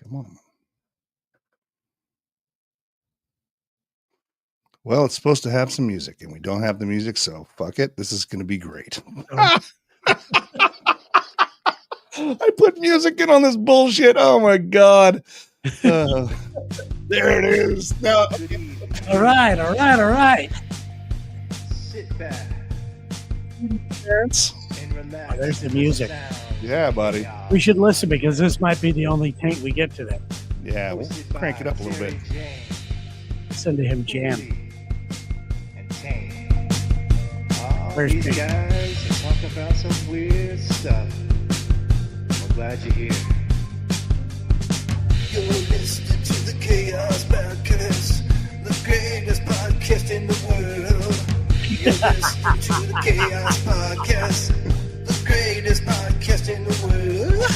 Come on. Well, it's supposed to have some music, and we don't have the music, so fuck it. This is going to be great. I put music in on this bullshit. Oh my god. There it is. No. All right. Sit back and relax. Oh, there's the music. Yeah, buddy. We should listen because this might be the only taint we get today. Yeah, we'll crank it up a little bit. Listen to him jam. Where's these guys are talking about some weird stuff. I'm glad you're here. You're listening to the Kaos Podcast, the greatest podcast in the world. You're listening to the Kaos Podcast, the greatest podcast in the world.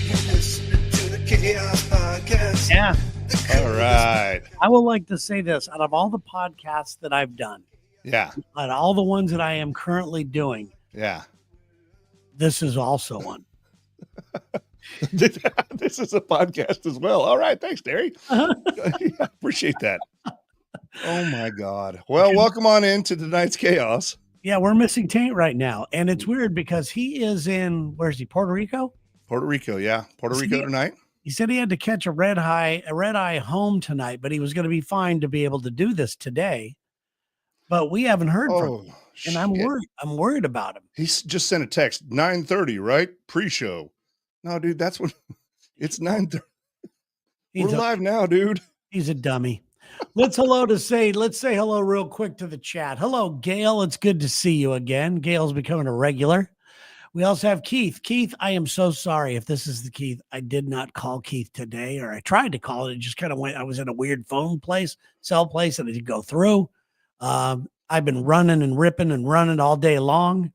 You're listening to the Kaos Podcast. Yeah. All right. I would like to say this. Out of all the podcasts that I've done, yeah, out of all the ones that I am currently doing, yeah, this is also one. This is a podcast as well. All right. Thanks, Terry. I appreciate that. Oh, my God. Well, welcome on into tonight's Chaos. Yeah, we're missing Taint right now. And it's weird because he is in, where's he, Puerto Rico? Puerto Rico, yeah. Puerto Rico tonight. He said he had to catch a red eye home tonight, but he was going to be fine to be able to do this today. But we haven't heard from him. And I'm worried. I'm worried about him. He's just sent a text, 9:30, right? Pre-show. No, dude, that's when it's 9:30. We're live now, dude. He's a dummy. Let's say hello real quick to the chat. Hello, Gail. It's good to see you again. Gail's becoming a regular. We also have Keith. Keith, I am so sorry if this is the Keith. I did not call Keith today, or I tried to call it. It just kind of went. I was in a weird cell place, and it didn't go through. I've been running and ripping and running all day long.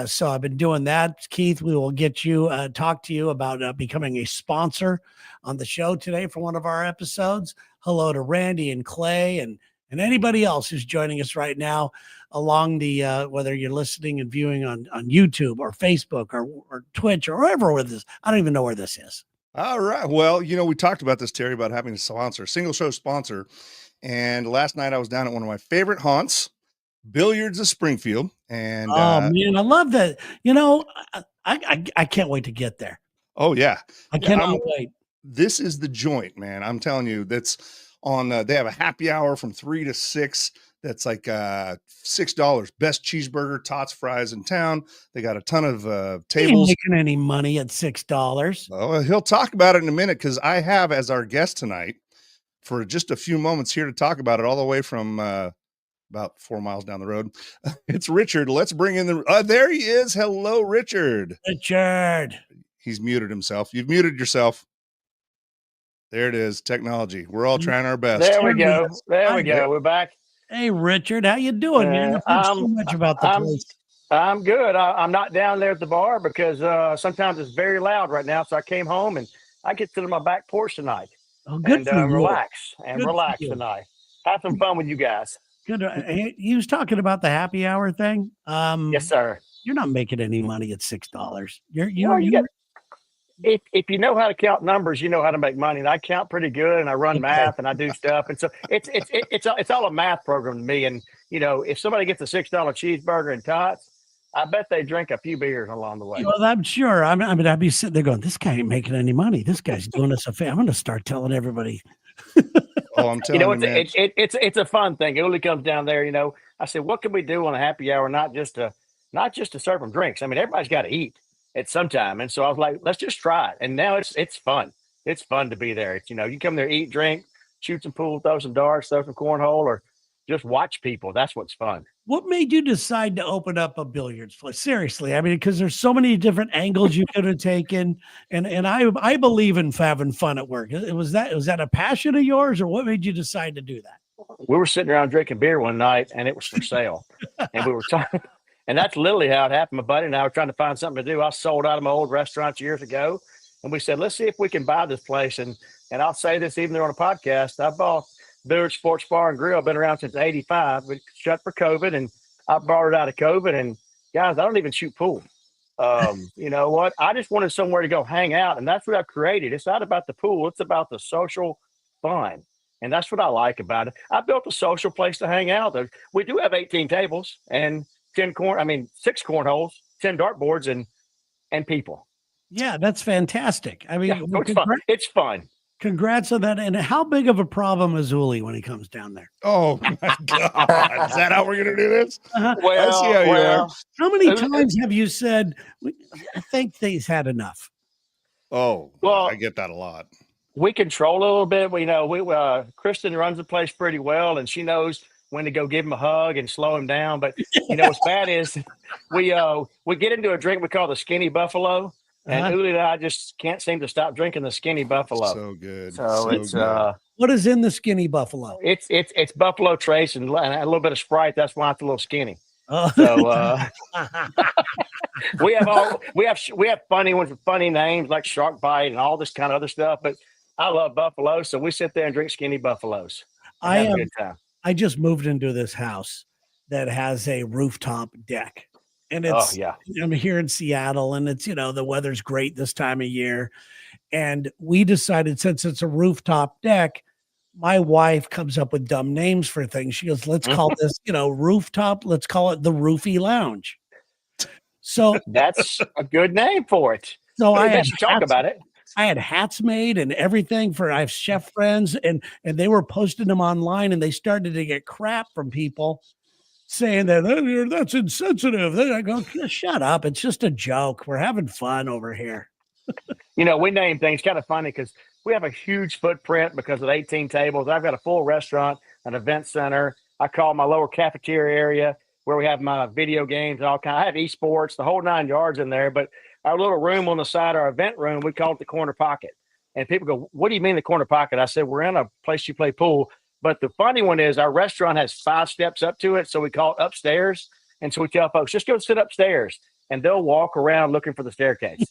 So I've been doing that. Keith, we will get you, talk to you about becoming a sponsor on the show today for one of our episodes. Hello to Randy and Clay and anybody else who's joining us right now along the, whether you're listening and viewing on YouTube or Facebook or Twitch or wherever with this. I don't even know where this is. All right. Well, we talked about this, Terry, about having a single show sponsor. And last night I was down at one of my favorite haunts, Billiards of Springfield. And man, I love that. I can't wait to get there. Oh yeah. I cannot wait. This is the joint, man. I'm telling you, that's on, they have a happy hour from 3 to 6. That's like $6. Best cheeseburger, tots, fries in town. They got a ton of tables. Ain't making any money at $6. Oh, he'll talk about it in a minute because I have as our guest tonight for just a few moments here to talk about it, all the way from about 4 miles down the road. It's Richard. Let's bring in there he is. Hello, Richard. Richard. He's muted himself. You've muted yourself. There it is. Technology. We're all trying our best. There we go. We're back. Hey, Richard. How you doing, man? I've heard so much about the place. I'm good. I'm not down there at the bar because sometimes it's very loud right now. So I came home and I get to my back porch tonight. Oh, good and for you. relax tonight. Have some fun with you guys. Good. He was talking about the happy hour thing. Yes, sir. You're not making any money at $6. If you know how to count numbers, you know how to make money. And I count pretty good, and I run math, and I do stuff. And so it's all a math program to me. And if somebody gets a $6 cheeseburger and tots, I bet they drink a few beers along the way. Well, I'm sure. I mean, I'd be sitting there going, "This guy ain't making any money. This guy's doing us a favor." I'm going to start telling everybody. Oh, I'm telling you, man. It's a fun thing. It only comes down there. I said, what can we do on a happy hour? Not just to serve them drinks. I mean, everybody's got to eat at some time. And so I was like, let's just try it. And now it's fun. It's fun to be there. It's, you come there, eat, drink, shoot some pool, throw some darts, throw some cornhole, or just watch people. That's what's fun. What made you decide to open up a billiards place? Seriously, I mean, because there's so many different angles you could have taken, and I believe in having fun at work. Was that a passion of yours, or what made you decide to do that? We were sitting around drinking beer one night, and it was for sale, and we were talking, and that's literally how it happened. My buddy and I were trying to find something to do. I sold out of my old restaurants years ago, and we said, let's see if we can buy this place. And I'll say this even though on a podcast, I bought Billiard Sports Bar and Grill, been around since '85. We shut for COVID, and I brought it out of COVID. And guys, I don't even shoot pool. You know what? I just wanted somewhere to go hang out, and that's what I've created. It's not about the pool; it's about the social fun, and that's what I like about it. I built a social place to hang out. We do have 18 tables and 6 cornholes, 10 dartboards, and people. Yeah, that's fantastic. I Yeah, mean, so it's fun. It's fun. congrats on that. And how big of a problem is Uli when he comes down there? Oh my God. Is that how we're going to do this? Uh-huh. I see how you are. How many uh, times have you said, I think they's had enough? Oh, Well, I get that a lot. we control a little bit. Kristen runs the place pretty well, and she knows when to go give him a hug and slow him down. But what's bad is we get into a drink we call the Skinny Buffalo, and Uh-huh. Uli and I just can't seem to stop drinking the Skinny Buffalo. So good. So it's good. What is in the Skinny Buffalo? it's Buffalo Trace and a little bit of Sprite. That's why it's a little skinny. Oh. So we have funny ones with funny names like Shark Bite and all this kind of other stuff. But I love buffalo, so we sit there and drink Skinny Buffaloes. And have a good time. I just moved into this house that has a rooftop deck, and Oh yeah, I'm here in Seattle, and it's the weather's great this time of year, and we decided, since it's a rooftop deck, my wife comes up with dumb names for things. She goes, let's call this, rooftop. Let's call it the Roofy Lounge. So that's a good name for it. So I had talk about it. I had hats made and everything I have chef friends, and they were posting them online, and they started to get crap from people saying that that's insensitive. Then I go, shut up. It's just a joke. We're having fun over here. We name things kind of funny because we have a huge footprint because of 18 tables. I've got a full restaurant, an event center. I call my lower cafeteria area where we have my video games and all kind. I have esports, the whole 9 yards in there. But our little room on the side, our event room, we call it the corner pocket. And people go, "What do you mean the corner pocket?" I said, "We're in a place you play pool." But the funny one is our restaurant has 5 steps up to it, so we call it upstairs. And so we tell folks, just go sit upstairs, and they'll walk around looking for the staircase.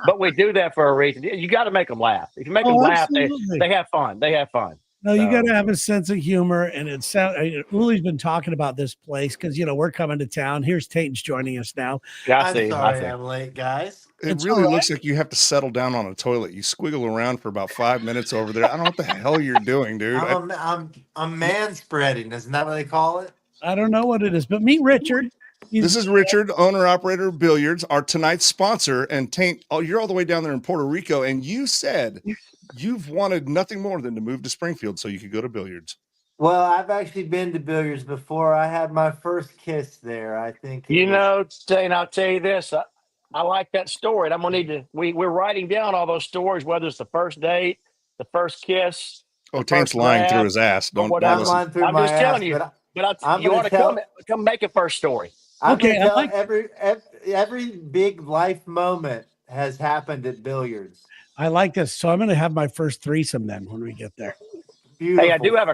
But we do that for a reason. You got to make them laugh. If you make them laugh, they have fun. They have fun. No, you got to have a sense of humor. And Uli's been talking about this place because, we're coming to town. Here's Taten's joining us now. I'm sorry I'm late, guys. It really looks like you have to settle down on a toilet. You squiggle around for about 5 minutes over there. I don't know what the hell you're doing, dude. I'm man spreading. Isn't that what they call it? I don't know what it is, but meet Richard. This is Richard, owner operator of Billiards, our tonight's sponsor. And Taint, you're all the way down there in Puerto Rico, and you said you've wanted nothing more than to move to Springfield so you could go to Billiards. Well, I've actually been to Billiards before. I had my first kiss there. I think. Taint, I'll tell you this. I like that story. I'm gonna need to. We're writing down all those stories, whether it's the first date, the first kiss. Oh, Taint's lying through his ass. Don't listen. I'm just telling you. But you ought to come make a first story. Okay, every big life moment has happened at Billiards. I like this, so I'm going to have my first threesome then when we get there. Beautiful. Hey, I do have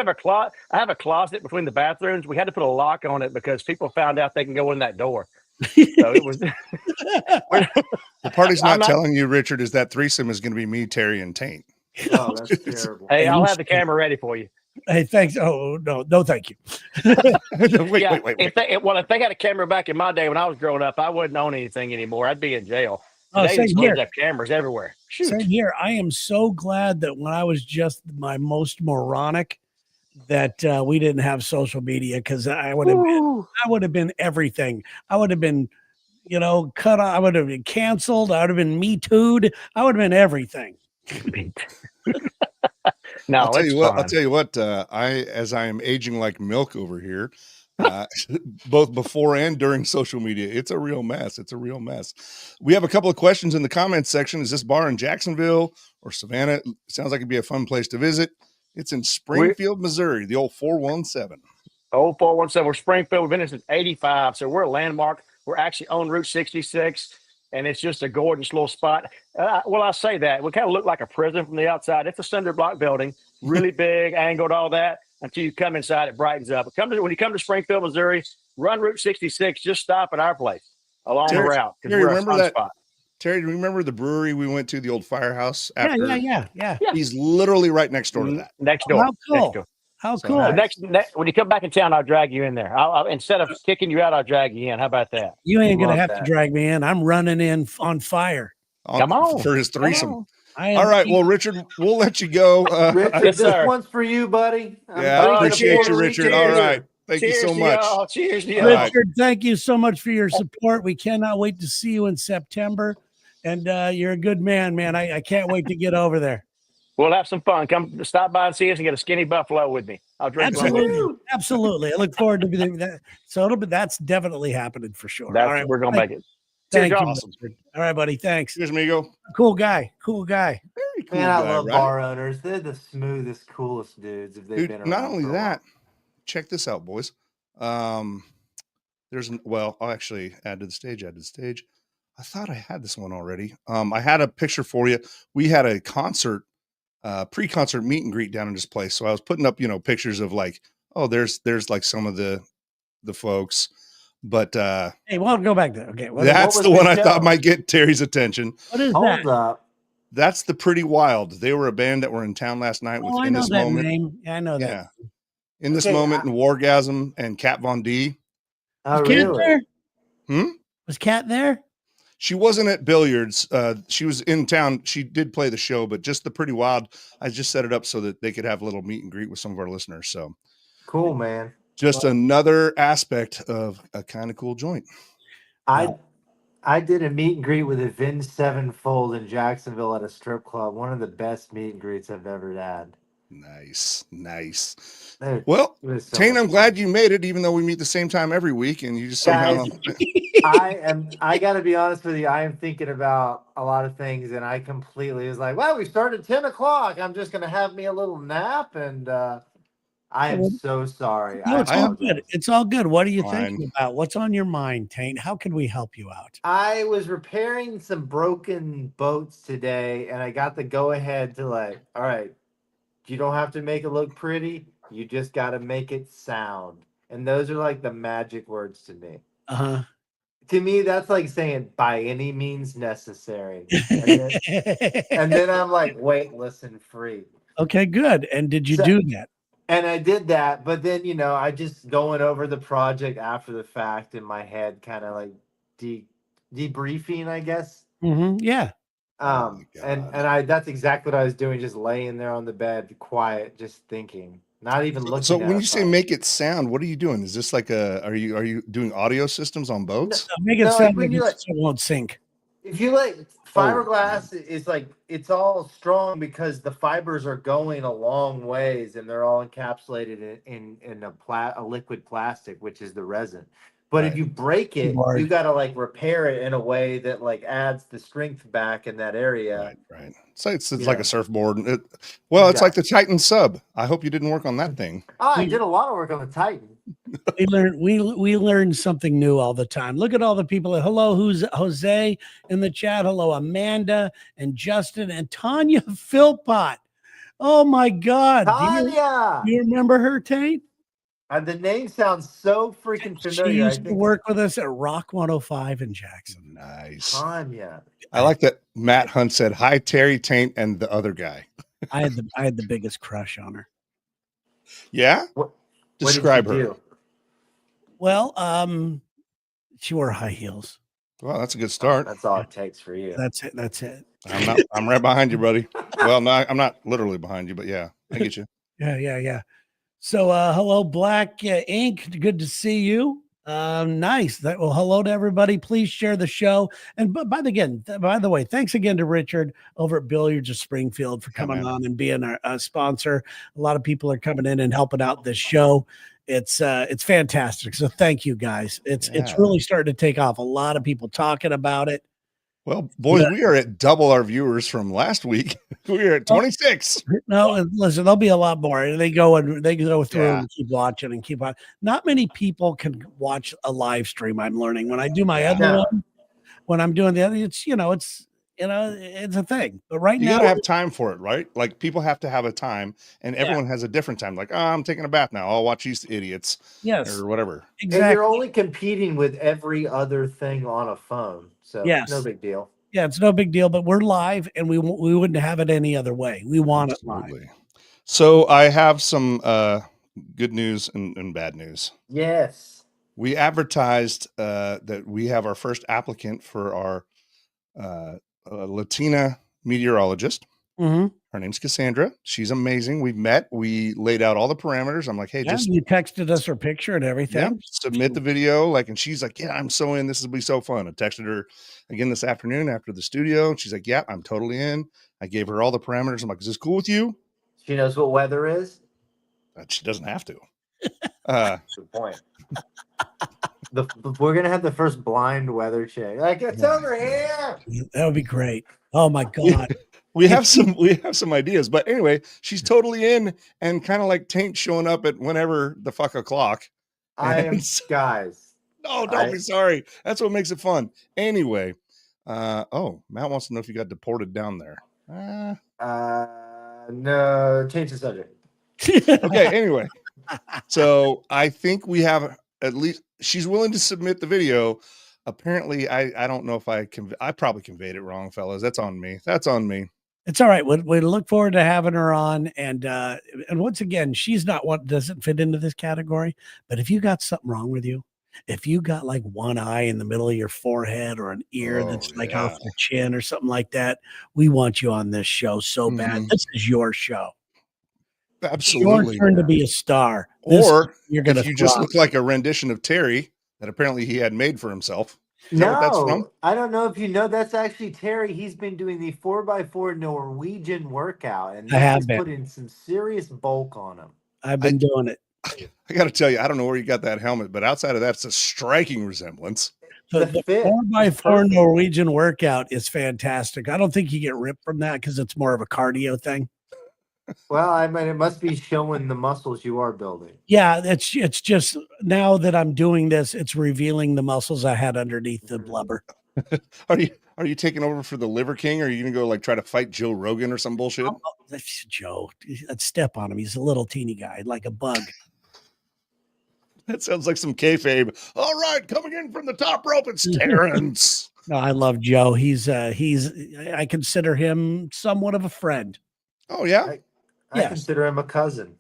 a closet. I have a closet between the bathrooms. We had to put a lock on it because people found out they can go in that door. So it was. The party's not telling you, Richard, is that threesome is going to be me, Terry, and Taint. Oh, that's terrible. Hey, I'll have the camera ready for you. Hey, thanks. Oh, no, thank you. Wait. If they had a camera back in my day when I was growing up, I wouldn't own anything anymore. I'd be in jail. They have cameras everywhere. Shoot. Same here. I am so glad that when I was just my most moronic, that we didn't have social media, because I would have been everything. I would have been, cut off. I would have been canceled. I would have been Me Too'd. I would have been everything. No, I'll tell you what. As I am aging like milk over here, both before and during social media, it's a real mess. We have a couple of questions in the comments section. Is this bar in Jacksonville or Savannah? It sounds like it'd be a fun place to visit. It's in Springfield, Missouri, the old 417. Old 417. We're Springfield. We've been here since '85, so we're a landmark. We're actually on Route 66. And it's just a gorgeous little spot. I say that. We kind of look like a prison from the outside. It's a cinder block building, really big, angled, all that. Until you come inside, it brightens up. When you come to Springfield, Missouri, run Route 66. Just stop at our place along the route. Terry, remember that spot. Terry, do you remember the brewery we went to, the old Firehouse? Yeah. He's literally right next door to that. Next door. How cool. How So- cool. So Nice. next when you come back in town, I'll drag you in there. I'll instead of kicking you out, I'll drag you in. How about that? You ain't going to Love have to that. drag me in. I'm running in on fire. Come on. For his Come threesome. on. I am. All right. Well, Richard, we'll let you go. Richard, Yes, this sir. one's for you, buddy. I'm Yeah, I drinking a appreciate you, Puerto Richard. Rican All beer. right. Thank you Cheers so to much. y'all. Cheers to y'all. All right. Richard, thank you so much for your support. We cannot wait to see you in September. And you're a good man, man. I can't wait to get over there. We'll have some fun. Come stop by and see us and get a skinny buffalo with me. I'll drink one with you. Absolutely. Absolutely. I look forward to doing that. So that's definitely happening for sure. That's, All right. we're gonna Thank- make it. Thank you. y'all. Awesome. Richard. All right, buddy. Thanks. Here's Migo. Cool guy. Cool guy. Very cool Man, I guy, love right? bar owners. They're the smoothest, coolest dudes if they've Dude, been around. not only for a while. that, check this out, boys. Well, I'll actually add to the stage. I thought I had this one already. I had a picture for you. We had a concert, pre-concert meet and greet down in this place. So I was putting up, pictures of like, oh, there's like some of the folks, but Hey, we'll go back there. Okay. that's was the the one I thought show? might get Terry's attention. What is Hold that? up. That's the Pretty Wild. They were a band that were in town last night Oh, I In know This that Moment. name. Yeah, I know that. Yeah. In This Okay, Moment and Wargasm and Kat Von D. Oh, Was Kat really? there? Hmm? Was Kat there? She wasn't at billiards. She was in town. She did play the show, but just the Pretty Wild. I just set it up so that they could have a little meet and greet with some of our listeners. So Cool, man. just another aspect of a kind of cool joint. I did a meet and greet with Avenged Sevenfold in Jacksonville at a strip club. One of the best meet and greets I've ever had. Nice. It Well, was so Tane, much I'm glad fun. you made it, even though we meet the same time every week, and you just somehow. Guys, I gotta be honest with you. I am thinking about a lot of things, and I completely was like, "Well, we started 10 o'clock. I'm just gonna have me a little nap." And I am so sorry. No, it's I all apologize. good. It's all good. What are you Fine. thinking about? What's on your mind, Taint? How can we help you out? I was repairing some broken boats today, and I got the go ahead to like, all right, you don't have to make it look pretty. You just got to make it sound. And those are like the magic words to me. Uh To me, that's like saying by any means necessary. And huh. then I'm like, wait, listen, free. Okay, good. And did you So- do that? And I did that, but then I just going over the project after the fact in my head, kind of like debriefing, I guess. Yeah. Oh my And God. that's exactly what I was doing, just laying there on the bed, quiet, just thinking, not even looking. So at when a you say phone. make it sound, what are you doing? Is this like are you doing audio systems on boats? Make it No, like sound when like you it won't sink. If you fiberglass is like it's all strong because the fibers are going a long ways and they're all encapsulated in a liquid plastic, which is the resin. But if Right. you break it, Lord. you got to like repair it in a way that like adds the strength back in that area. Right. So it's like Yeah. a surfboard. It's like the Titan sub. I hope you didn't work on that thing. Oh, I did a lot of work on the Titan. We learn something new all the time. Look at all the people. Hello, who's Jose in the chat? Hello, Amanda and Justin and Tanya Philpott. Oh my God. Tanya, Do you remember her, Tate? the name sounds so freaking She familiar. I used to think work with us at Rock 105 in Jackson. Nice. Tanya. I like that Matt Hunt said, "Hi, Terry, Taint, and the other guy." I had the biggest crush on her. Yeah. What Describe did you her. do? Well, she wore high heels. Well, that's a good start. That's all it takes for you. That's it. That's it. I'm right behind you, buddy. Well, no, I'm not literally behind you, but yeah, I get you. Yeah. So, hello, Black Ink. Good to see you. Nice. Well, hello to everybody. Please share the show. And by the way, thanks again to Richard over at Billiards of Springfield for coming man. on and being our sponsor. A lot of people are coming in and helping out this show. It's fantastic. So thank you guys. It's Yeah. really starting to take off. A lot of people talking about it. Well, boys, we are at double our viewers from last week. We are at 26. No, and listen, there'll be a lot more. They go through Yeah. and keep watching and keep on. Not many people can watch a live stream. I'm learning when I do my other Yeah. one. When I'm doing the other, it's a thing. But right You now, gotta have time for it, right? Like people have to have a time, and everyone has a different time. Like, I'm taking a bath now. I'll watch these idiots yes, or whatever. And exactly. you're only competing with every other thing on a phone. So Yes. no big deal. Yeah, it's no big deal. But we're live, and we wouldn't have it any other way. We want it live. Absolutely. So I have some good news and bad news. Yes. We advertised that we have our first applicant for our Latina meteorologist. Mhm. Her name's Cassandra. She's amazing. We've met. We laid out all the parameters. I'm like, hey, Yeah, just you texted us her picture and everything. submit the video. Like, and she's like, yeah, I'm so in. This will be so fun. I texted her again this afternoon after the studio. She's like, yeah, I'm totally in. I gave her all the parameters. I'm like, is this cool with you? She knows what weather is. She doesn't have to. Good point. We're gonna have the first blind weather check. Like, it's over here. That would be great. Oh my God. We have some ideas, but anyway, she's totally in and kind of like Taint showing up at whenever the fuck o'clock. Guys. No, don't be sorry. That's what makes it fun. Anyway, Matt wants to know if you got deported down there. No, change the subject. Okay, anyway. So I think we have at least she's willing to submit the video. Apparently, I don't know if I probably conveyed it wrong, fellas. That's on me. It's all right. We look forward to having her on. And once again, she's not what doesn't fit into this category. But if you got something wrong with you, if you got like one eye in the middle of your forehead or an ear that's like off your chin or something like that, we want you on this show so bad. This is your show. Absolutely. It's your turn to be a star. Or you're gonna if you just look like a rendition of Terry that apparently he had made for himself. No, I don't know if you know, that's actually Terry. He's been doing the 4x4 Norwegian workout, and he's put in some serious bulk on him. I've been doing it. I got to tell you, I don't know where you got that helmet, but outside of that, it's a striking resemblance. The 4x4 Norwegian workout is fantastic. I don't think you get ripped from that because it's more of a cardio thing. Well, I mean, it must be showing the muscles you are building. Yeah, it's just now that I'm doing this, it's revealing the muscles I had underneath the blubber. Are you taking over for the Liver King, or are you gonna go like try to fight Joe Rogan or some bullshit? Oh, that's Joe. I'd step on him. He's a little teeny guy, like a bug. That sounds like some kayfabe. All right, coming in from the top rope, it's Terrence. No, I love Joe. I consider him somewhat of a friend. Oh yeah. I consider him a cousin.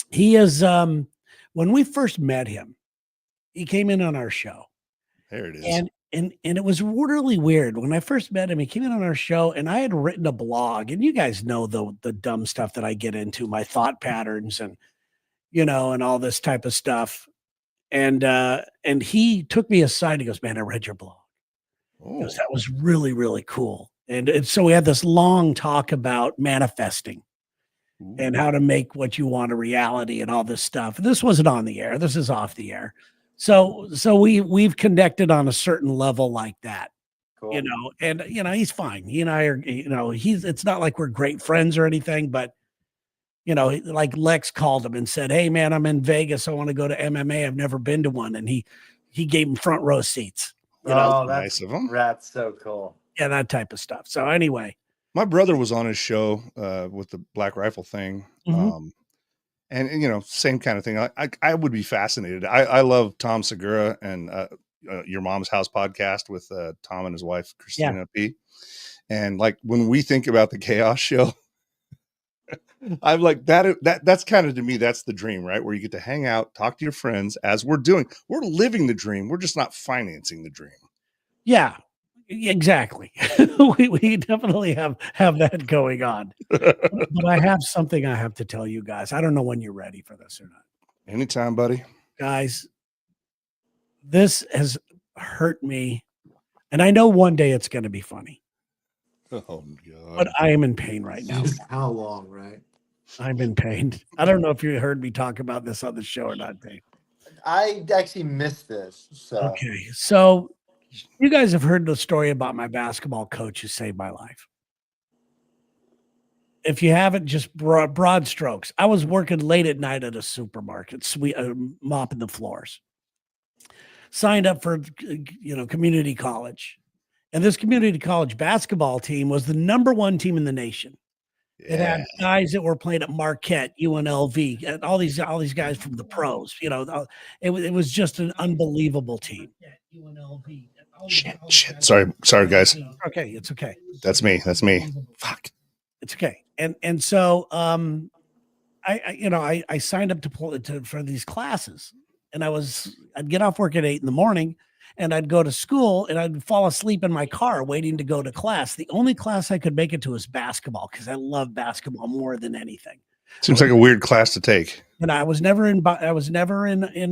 He is. When we first met him, he came in on our show. There it is. And it was really weird. When I first met him, he came in on our show, and I had written a blog, and you guys know the dumb stuff that I get into, my thought patterns and and all this type of stuff. And he took me aside. He goes, "Man, I read your blog." Goes, that was really, really cool. And so we had this long talk about manifesting and how to make what you want a reality and all this stuff. This wasn't on the air. This is off the air. So we've connected on a certain level like that, cool. And he's fine. He and I are, it's not like we're great friends or anything, but like Lex called him and said, "Hey man, I'm in Vegas. I want to go to MMA. I've never been to one." And he gave him front row seats. That's nice of him. That's so cool. Yeah, that type of stuff. So anyway, my brother was on his show with the Black Rifle thing. And same kind of thing. I would be fascinated. I love Tom Segura and Your Mom's House podcast with Tom and his wife, Christina P. And like, when we think about the Chaos show, I'm like, that's kind of, to me, that's the dream, right? Where you get to hang out, talk to your friends as we're living the dream. We're just not financing the dream. Yeah, exactly. we definitely have that going on. But I have something I have to tell you guys. I don't know when you're ready for this or not. Anytime, buddy. Guys, this has hurt me. And I know one day it's going to be funny. Oh, God. But I am in pain right now. How long, right? I'm in pain. I don't know if you heard me talk about this on the show or not, Dave. I actually missed this. So. Okay. So you guys have heard the story about my basketball coach who saved my life. If you haven't, just broad strokes. I was working late at night at a supermarket, mopping the floors. Signed up for, community college. And this community college basketball team was the #1 team in the nation. It had guys that were playing at Marquette, UNLV, and all these guys from the pros. It was just an unbelievable team. Shit. Sorry, guys. Okay, it's okay. That's me. Fuck. It's okay. And so I signed up for these classes, and I'd get off work at 8 in the morning, and I'd go to school, and I'd fall asleep in my car waiting to go to class. The only class I could make it to was basketball because I love basketball more than anything. Seems like a weird class to take. And I was never in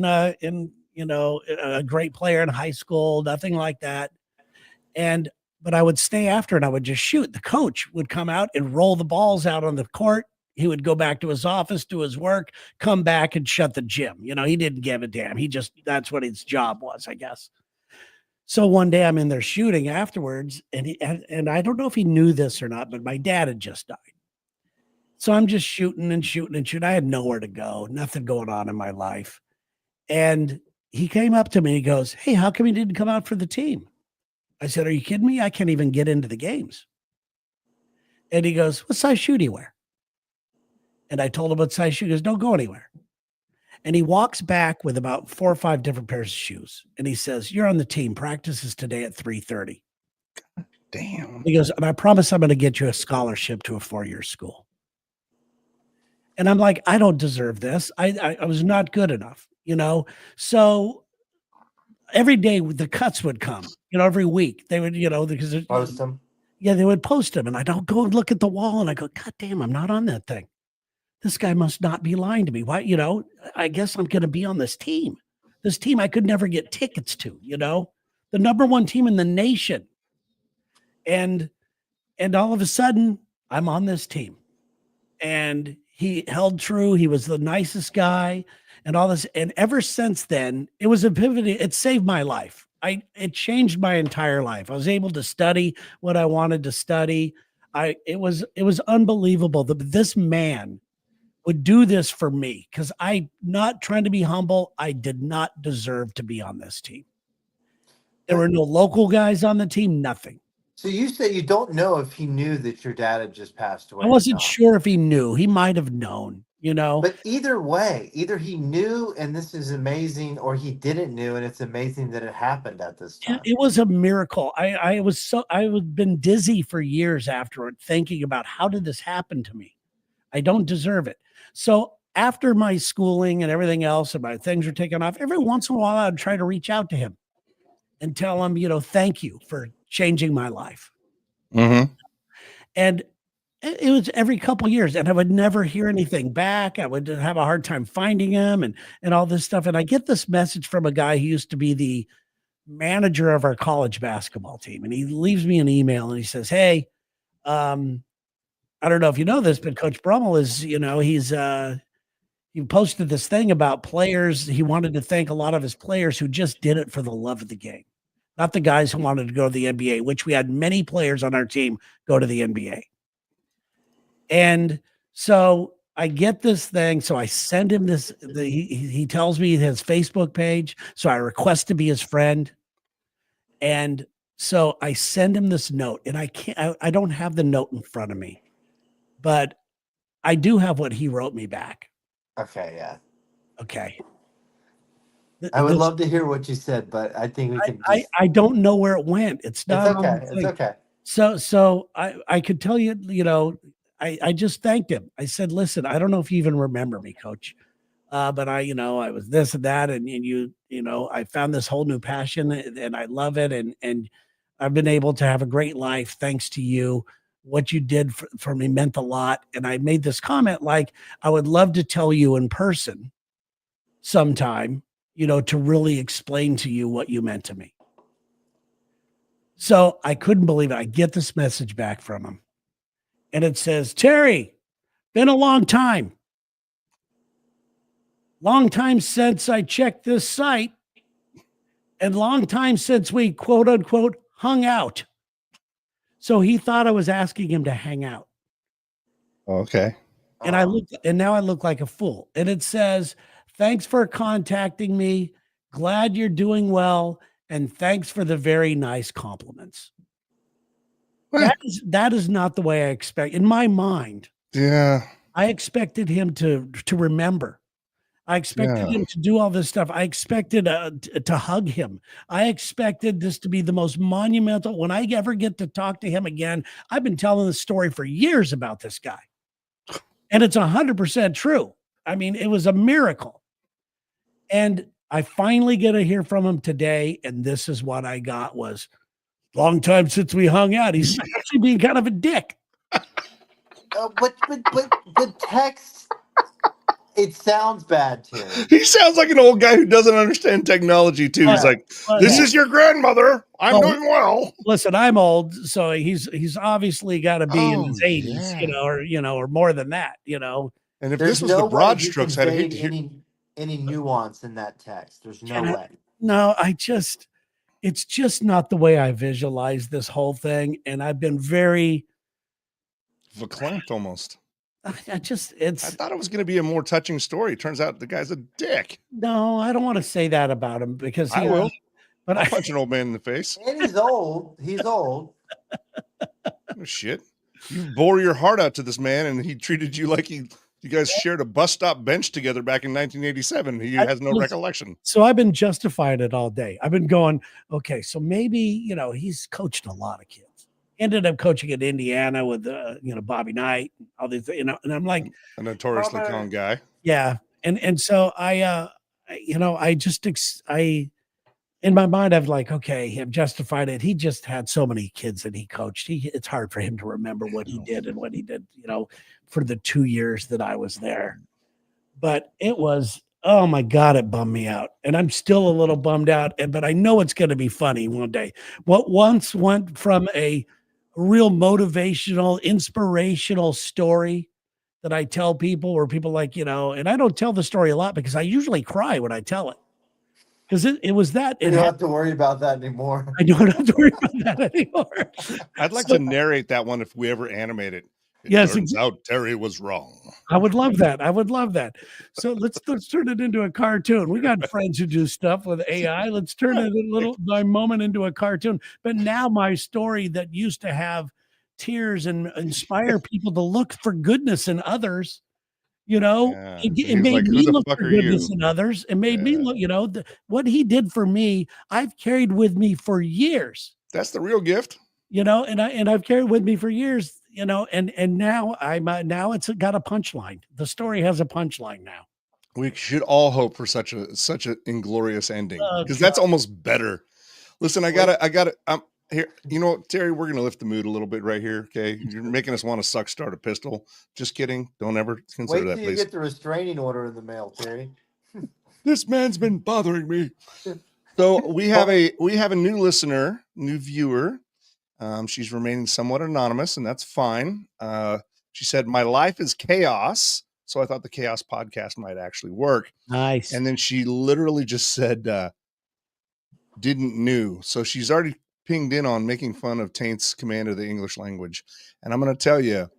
a great player in high school, nothing like that. But I would stay after and I would just shoot. The coach would come out and roll the balls out on the court. He would go back to his office, do his work, come back and shut the gym. He didn't give a damn. That's what his job was, I guess. So one day I'm in there shooting afterwards, and I don't know if he knew this or not, but my dad had just died. So I'm just shooting and shooting and shooting. I had nowhere to go, nothing going on in my life. And he came up to me and he goes, "Hey, how come you didn't come out for the team?" I said, "Are you kidding me? I can't even get into the games." And he goes, "What size shoe do you wear?" And I told him what size shoe. He goes, "Don't go anywhere." And he walks back with about 4 or 5 different pairs of shoes. And he says, "You're on the team. Practice is today at 3:30. Damn. He goes, "And I promise I'm going to get you a scholarship to a 4-year school." And I'm like, I don't deserve this. I was not good enough, So every day the cuts would come, every week they would, because Post them. Yeah, they would post them. And I don't go and look at the wall and I go, God damn, I'm not on that thing. This guy must not be lying to me. Why, I guess I'm going to be on this team. This team I could never get tickets to, the number 1 team in the nation. And all of a sudden I'm on this team. And he held true. He was the nicest guy and all this. And ever since then, it was a pivot. It saved my life. It changed my entire life. I was able to study what I wanted to study. It was unbelievable that this man would do this for me, because I, not trying to be humble, I did not deserve to be on this team. There were no local guys on the team, nothing. So you say you don't know if he knew that your dad had just passed away. I wasn't sure if he knew. He might have known, But either way, either he knew and this is amazing, or he didn't know and it's amazing that it happened at this time. It was a miracle. I had been dizzy for years afterward, thinking about how did this happen to me? I don't deserve it. So after my schooling and everything else and my things were taken off, every once in a while I'd try to reach out to him and tell him, thank you for changing my life. Mm-hmm. And it was every couple of years, and I would never hear anything back. I would have a hard time finding him and all this stuff. And I get this message from a guy who used to be the manager of our college basketball team. And he leaves me an email and he says, "Hey, I don't know if you know this, but Coach Brummel is, he posted this thing about players. He wanted to thank a lot of his players who just did it for the love of the game. Not the guys who wanted to go to the NBA, which we had many players on our team go to the NBA." And so I get this thing. So I send him this. He tells me his Facebook page. So I request to be his friend. And so I send him this note, and I don't have the note in front of me, but I do have what he wrote me back. Okay, yeah. Okay. I would love to hear what you said, but I think we can just... I don't know where it went. It's not okay. It's okay. So I could tell you, I just thanked him. I said, "Listen, I don't know if you even remember me, Coach, but I was this and that, and I found this whole new passion, and I love it, and I've been able to have a great life thanks to you. What you did for me meant a lot." And I made this comment like, "I would love to tell you in person sometime, to really explain to you what you meant to me." So I couldn't believe it. I get this message back from him. And it says, "Terry, been a long time. Long time since I checked this site, and long time since we quote unquote hung out." So he thought I was asking him to hang out. Okay. And now I look like a fool. And it says, "Thanks for contacting me. Glad you're doing well. And thanks for the very nice compliments." That is not the way I expect. In my mind, yeah, I expected him to remember. I expected him to do all this stuff. I expected to hug him. I expected this to be the most monumental. When I ever get to talk to him again, I've been telling the story for years about this guy. And it's 100% true. I mean, it was a miracle. And I finally get to hear from him today. And this is what I got was long time since we hung out. He's actually being kind of a dick. But the text, it sounds bad, Terry. He sounds like an old guy who doesn't understand technology too. He's like, "This is your grandmother. I'm doing well." Listen, I'm old, so he's obviously got to be in his 80s, yeah. or more than that, And if There's this was no the way broad he strokes, I'd hate conveyed to hear. any nuance in that text. There's no way. No, it's just not the way I visualize this whole thing, and I've been very Verklempt almost. I I thought it was going to be a more touching story. Turns out the guy's a dick. No, I don't want to say that about him because I will. But I'll punch an old man in the face. And he's old. He's old. Oh, shit. You bore your heart out to this man, and he treated you like you guys shared a bus stop bench together back in 1987. He has no recollection. So I've been justifying it all day. I've been going, okay, so maybe, he's coached a lot of kids. Ended up coaching at Indiana with, Bobby Knight, and all these, and I'm like a notoriously con guy. Yeah. And so in my mind, I've like, okay, I've justified it. He just had so many kids that he coached. It's hard for him to remember what he did and what he did, for the 2 years that I was there. But it was, oh my God, it bummed me out. And I'm still a little bummed out, but I know it's going to be funny one day. What once went from a real motivational, inspirational story that I tell people where people like, and I don't tell the story a lot because I usually cry when I tell it. Because it was that. You don't have to worry about that anymore. I don't have to worry about that anymore. I'd like to narrate that one if we ever animate it. Yes, turns out Terry was wrong. I would love that. So let's turn it into a cartoon. We got friends who do stuff with AI. Let's turn it my moment into a cartoon. But now my story that used to have tears and inspire people to look for goodness in others. It made like, me look for goodness in others. It made me look, what he did for me, I've carried with me for years. That's the real gift. And I've carried with me for years, and now now it's got a punchline. The story has a punchline now. We should all hope for such an inglorious ending, because that's almost better. Listen, I gotta, here, Terry, we're going to lift the mood a little bit right here. Okay. You're making us want to start a pistol. Just kidding. Don't ever consider that, please. Wait till you get the restraining order in the mail, Terry. This man's been bothering me. So we have a new listener, new viewer. She's remaining somewhat anonymous, and that's fine. She said, "My life is chaos." So I thought the Chaos podcast might actually work. Nice. And then she literally just said, didn't knew. So she's already pinged in on making fun of Taint's command of the English language. And I'm going to tell you,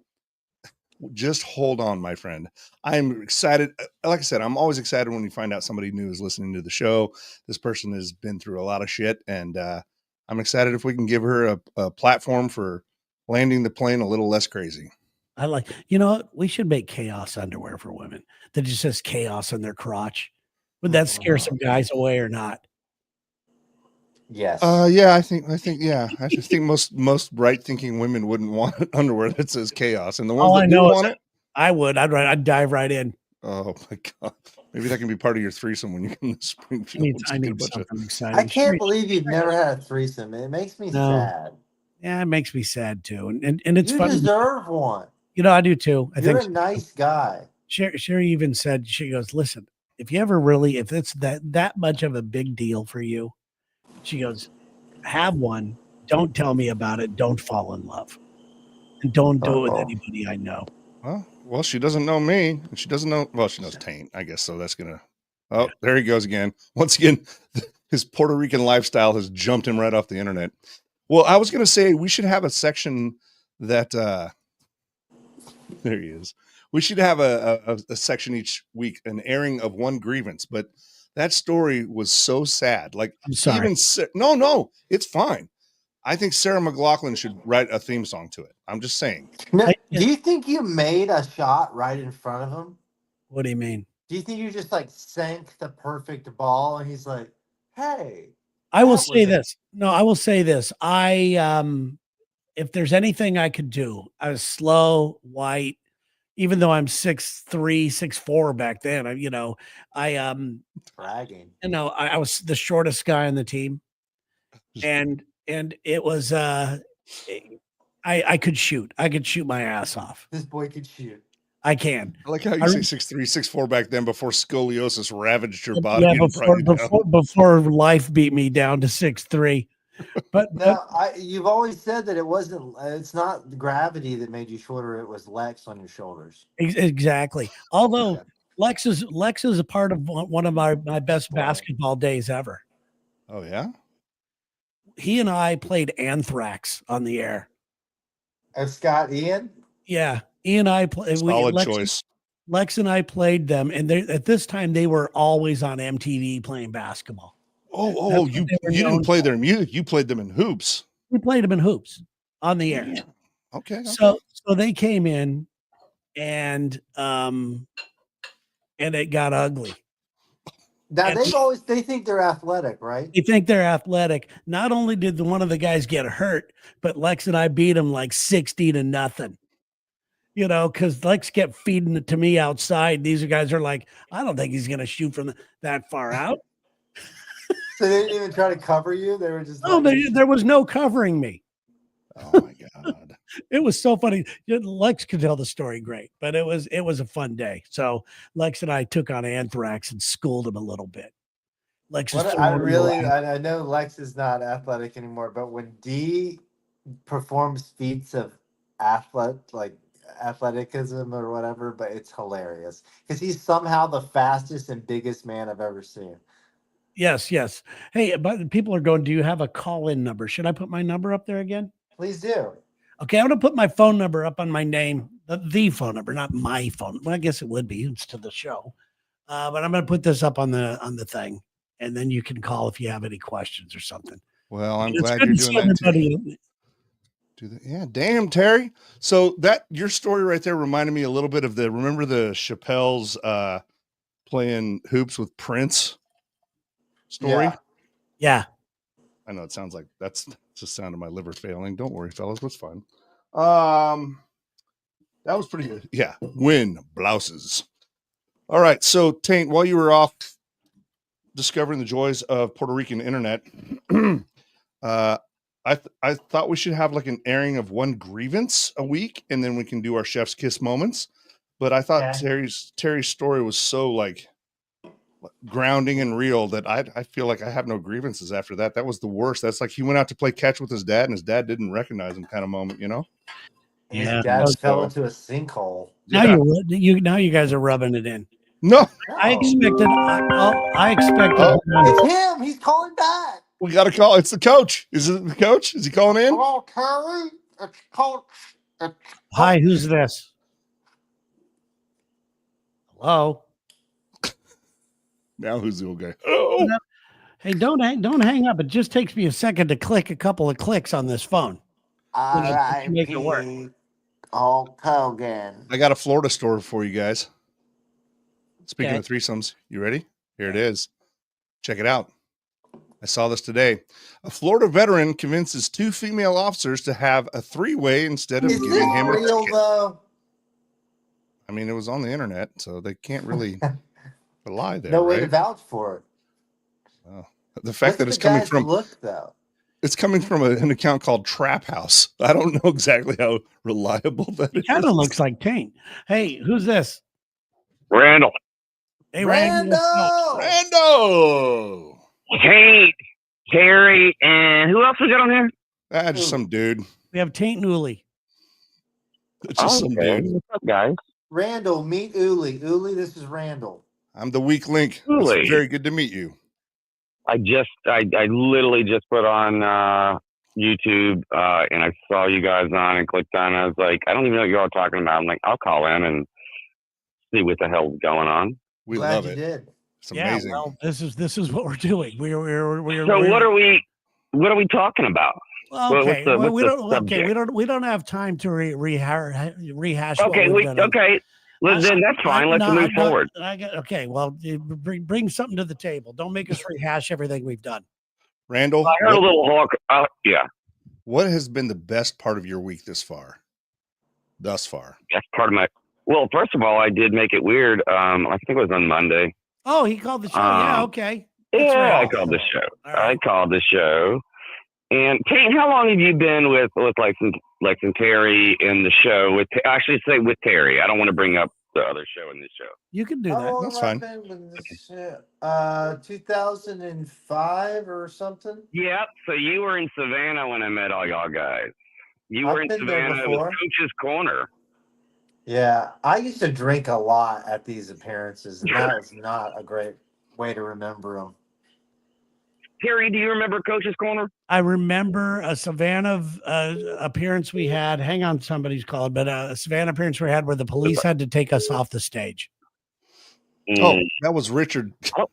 just hold on, my friend. I'm excited. Like I said, I'm always excited when you find out somebody new is listening to the show. This person has been through a lot of shit, and I'm excited if we can give her a platform for landing the plane a little less crazy. I like, we should make Chaos underwear for women that just says chaos in their crotch. Would that scare some guys away or not? Yes. Yeah, I think, yeah. I just think most right thinking women wouldn't want underwear that says chaos. And the ones that do want it, I would. I'd dive right in. Oh my God. Maybe that can be part of your threesome when you come to Springfield. I need something exciting. I can't believe you've never had a threesome. It makes me sad. Yeah, it makes me sad too. And it's funny. You deserve one. I do too. You're a nice guy. Sherry even said, she goes, listen, if it's that much of a big deal for you, she goes, have one. Don't tell me about it. Don't fall in love. And don't do it with anybody I know. Well, she doesn't know me. And she doesn't know. Well, she knows Taint, I guess. So that's going to. Oh, there he goes again. Once again, his Puerto Rican lifestyle has jumped him right off the internet. Well, I was going to say we should have a section that. There he is. We should have a section each week, an airing of one grievance. But that story was so sad. Like, I'm sorry. No, it's fine. I think Sarah McLachlan should write a theme song to it. I'm just saying. No, do you think you made a shot right in front of him? What do you mean? Do you think you just like sank the perfect ball and he's like, hey? I will say this. No, I will say this. If there's anything I could do, I was slow, white, even though I'm 6'3", 6'4" back then. I Bragging. I was the shortest guy on the team, and it was I could shoot. I could shoot my ass off. This boy could shoot. I can. I like how you I say rem- 6'3", 6'4" back then before scoliosis ravaged your body Yeah, and brought you down. before life beat me down to 6'3". But No, you've always said that it wasn't. It's not gravity that made you shorter. It was Lex on your shoulders. exactly. Although Okay. Lex is a part of one of my best basketball days ever. Oh yeah. He and I played Anthrax on the air. And Scott Ian. Yeah, he and I played. Solid choice. Lex and I played them, and at this time they were always on MTV playing basketball. Oh, you didn't play their music. You played them in hoops. We played them in hoops on the air. Okay. So they came in, and it got ugly. Now And they think they're athletic, right? they think they're athletic. Not only did one of the guys get hurt, but Lex and I beat him like 60-0. Because Lex kept feeding it to me outside. These guys are like, I don't think he's going to shoot from that far out. So they didn't even try to cover you. They were just. No, there was no covering me. Oh my God. It was so funny. Lex could tell the story great, but it was a fun day. So Lex and I took on Anthrax and schooled him a little bit. Lex is I know Lex is not athletic anymore, but when D performs feats of athleticism or whatever, but it's hilarious because he's somehow the fastest and biggest man I've ever seen. Yes. Hey, but people are going, do you have a call-in number? Should I put my number up there again? Please do. Okay, I'm going to put my phone number up on my name, the phone number, not my phone. Well, I guess it would be. It's to the show. But I'm going to put this up on the thing, and then you can call if you have any questions or something. Well, I'm glad you're doing that too. Yeah, damn, Terry. So your story right there reminded me a little bit of remember the Chappelle's playing hoops with Prince story? Yeah. I know it sounds like that's the sound of my liver failing. Don't worry, fellas. What's fine? That was pretty good. Yeah. Win blouses. All right. So Taint, while you were off discovering the joys of Puerto Rican internet, I thought we should have like an airing of one grievance a week, and then we can do our chef's kiss moments. But I thought Terry's story was so like grounding and real that I feel like I have no grievances after that. That was the worst. That's like he went out to play catch with his dad, and his dad didn't recognize him, kind of moment, His dad fell into a sinkhole. Now you guys are rubbing it in. No, I expected. It's him. He's calling back. We got to call. It's the coach. Is it the coach? Is he calling in? Hello, Terry. It's Coach. Hi, who's this? Hello. Now who's the old guy? Oh. Hey, don't hang up. It just takes me a second to click a couple of clicks on this phone. All right, make it work. Hulk Hogan. I got a Florida story for you guys. Speaking Okay. of threesomes, you ready? Here it is. Check it out. I saw this today. A Florida veteran convinces 2 female officers to have a 3-way instead of Is giving this him a real ticket. though? I mean, it was on the internet, so they can't really lie there. No way to right? vouch for it. Oh. The fact that What's it's the coming guy's from look though. it's coming from an account called Trap House. I don't know exactly how reliable that is. Kind of looks like Taint. Hey, who's this? Randall. Hey, Randy. Rando. Hey, Terry, and who else we got on here? Just some dude. We have Taint and Uli. Just some dude. What's up, guys? Randall, meet Uli. Uli, this is Randall. I'm the weak link. Uli. It's very good to meet you. I literally just put on YouTube and I saw you guys on and clicked on. I was like, I don't even know what you're all talking about. I'm like, I'll call in and see what the hell's going on. We Glad love you it. did. It's amazing. Yeah, well, this is what we're doing. We're So what are we talking about? Okay, what's we the don't. Okay, subject? we don't have time to rehash. Okay, okay. Then that's fine. Let's move forward. Okay, well, bring something to the table. Don't make us rehash everything we've done. Randall, I heard a little hawk. Yeah. What has been the best part of your week thus far? That's part of my. Well, first of all, I did make it weird. I think it was on Monday. Oh, he called the show. Yeah, Um, okay. That's Yeah, right. I called the show. All right. I called the show. And Kate, how long have you been with Lex and Terry in the show? Actually, say with Terry. I don't want to bring up the other show in this show. You can do How that. long That's have I fine. been with this shit? 2005 or something? Yep. So you were in Savannah when I met all y'all guys. You were I've in been there Savannah. It was before. Coach's Corner. Yeah, I used to drink a lot at these appearances, and that was not a great way to remember them. Terry, do you remember Coach's Corner? I remember a Savannah appearance we had. Hang on, somebody's called, but a Savannah appearance we had where the police had to take us off the stage. Oh, that was Richard. Oh.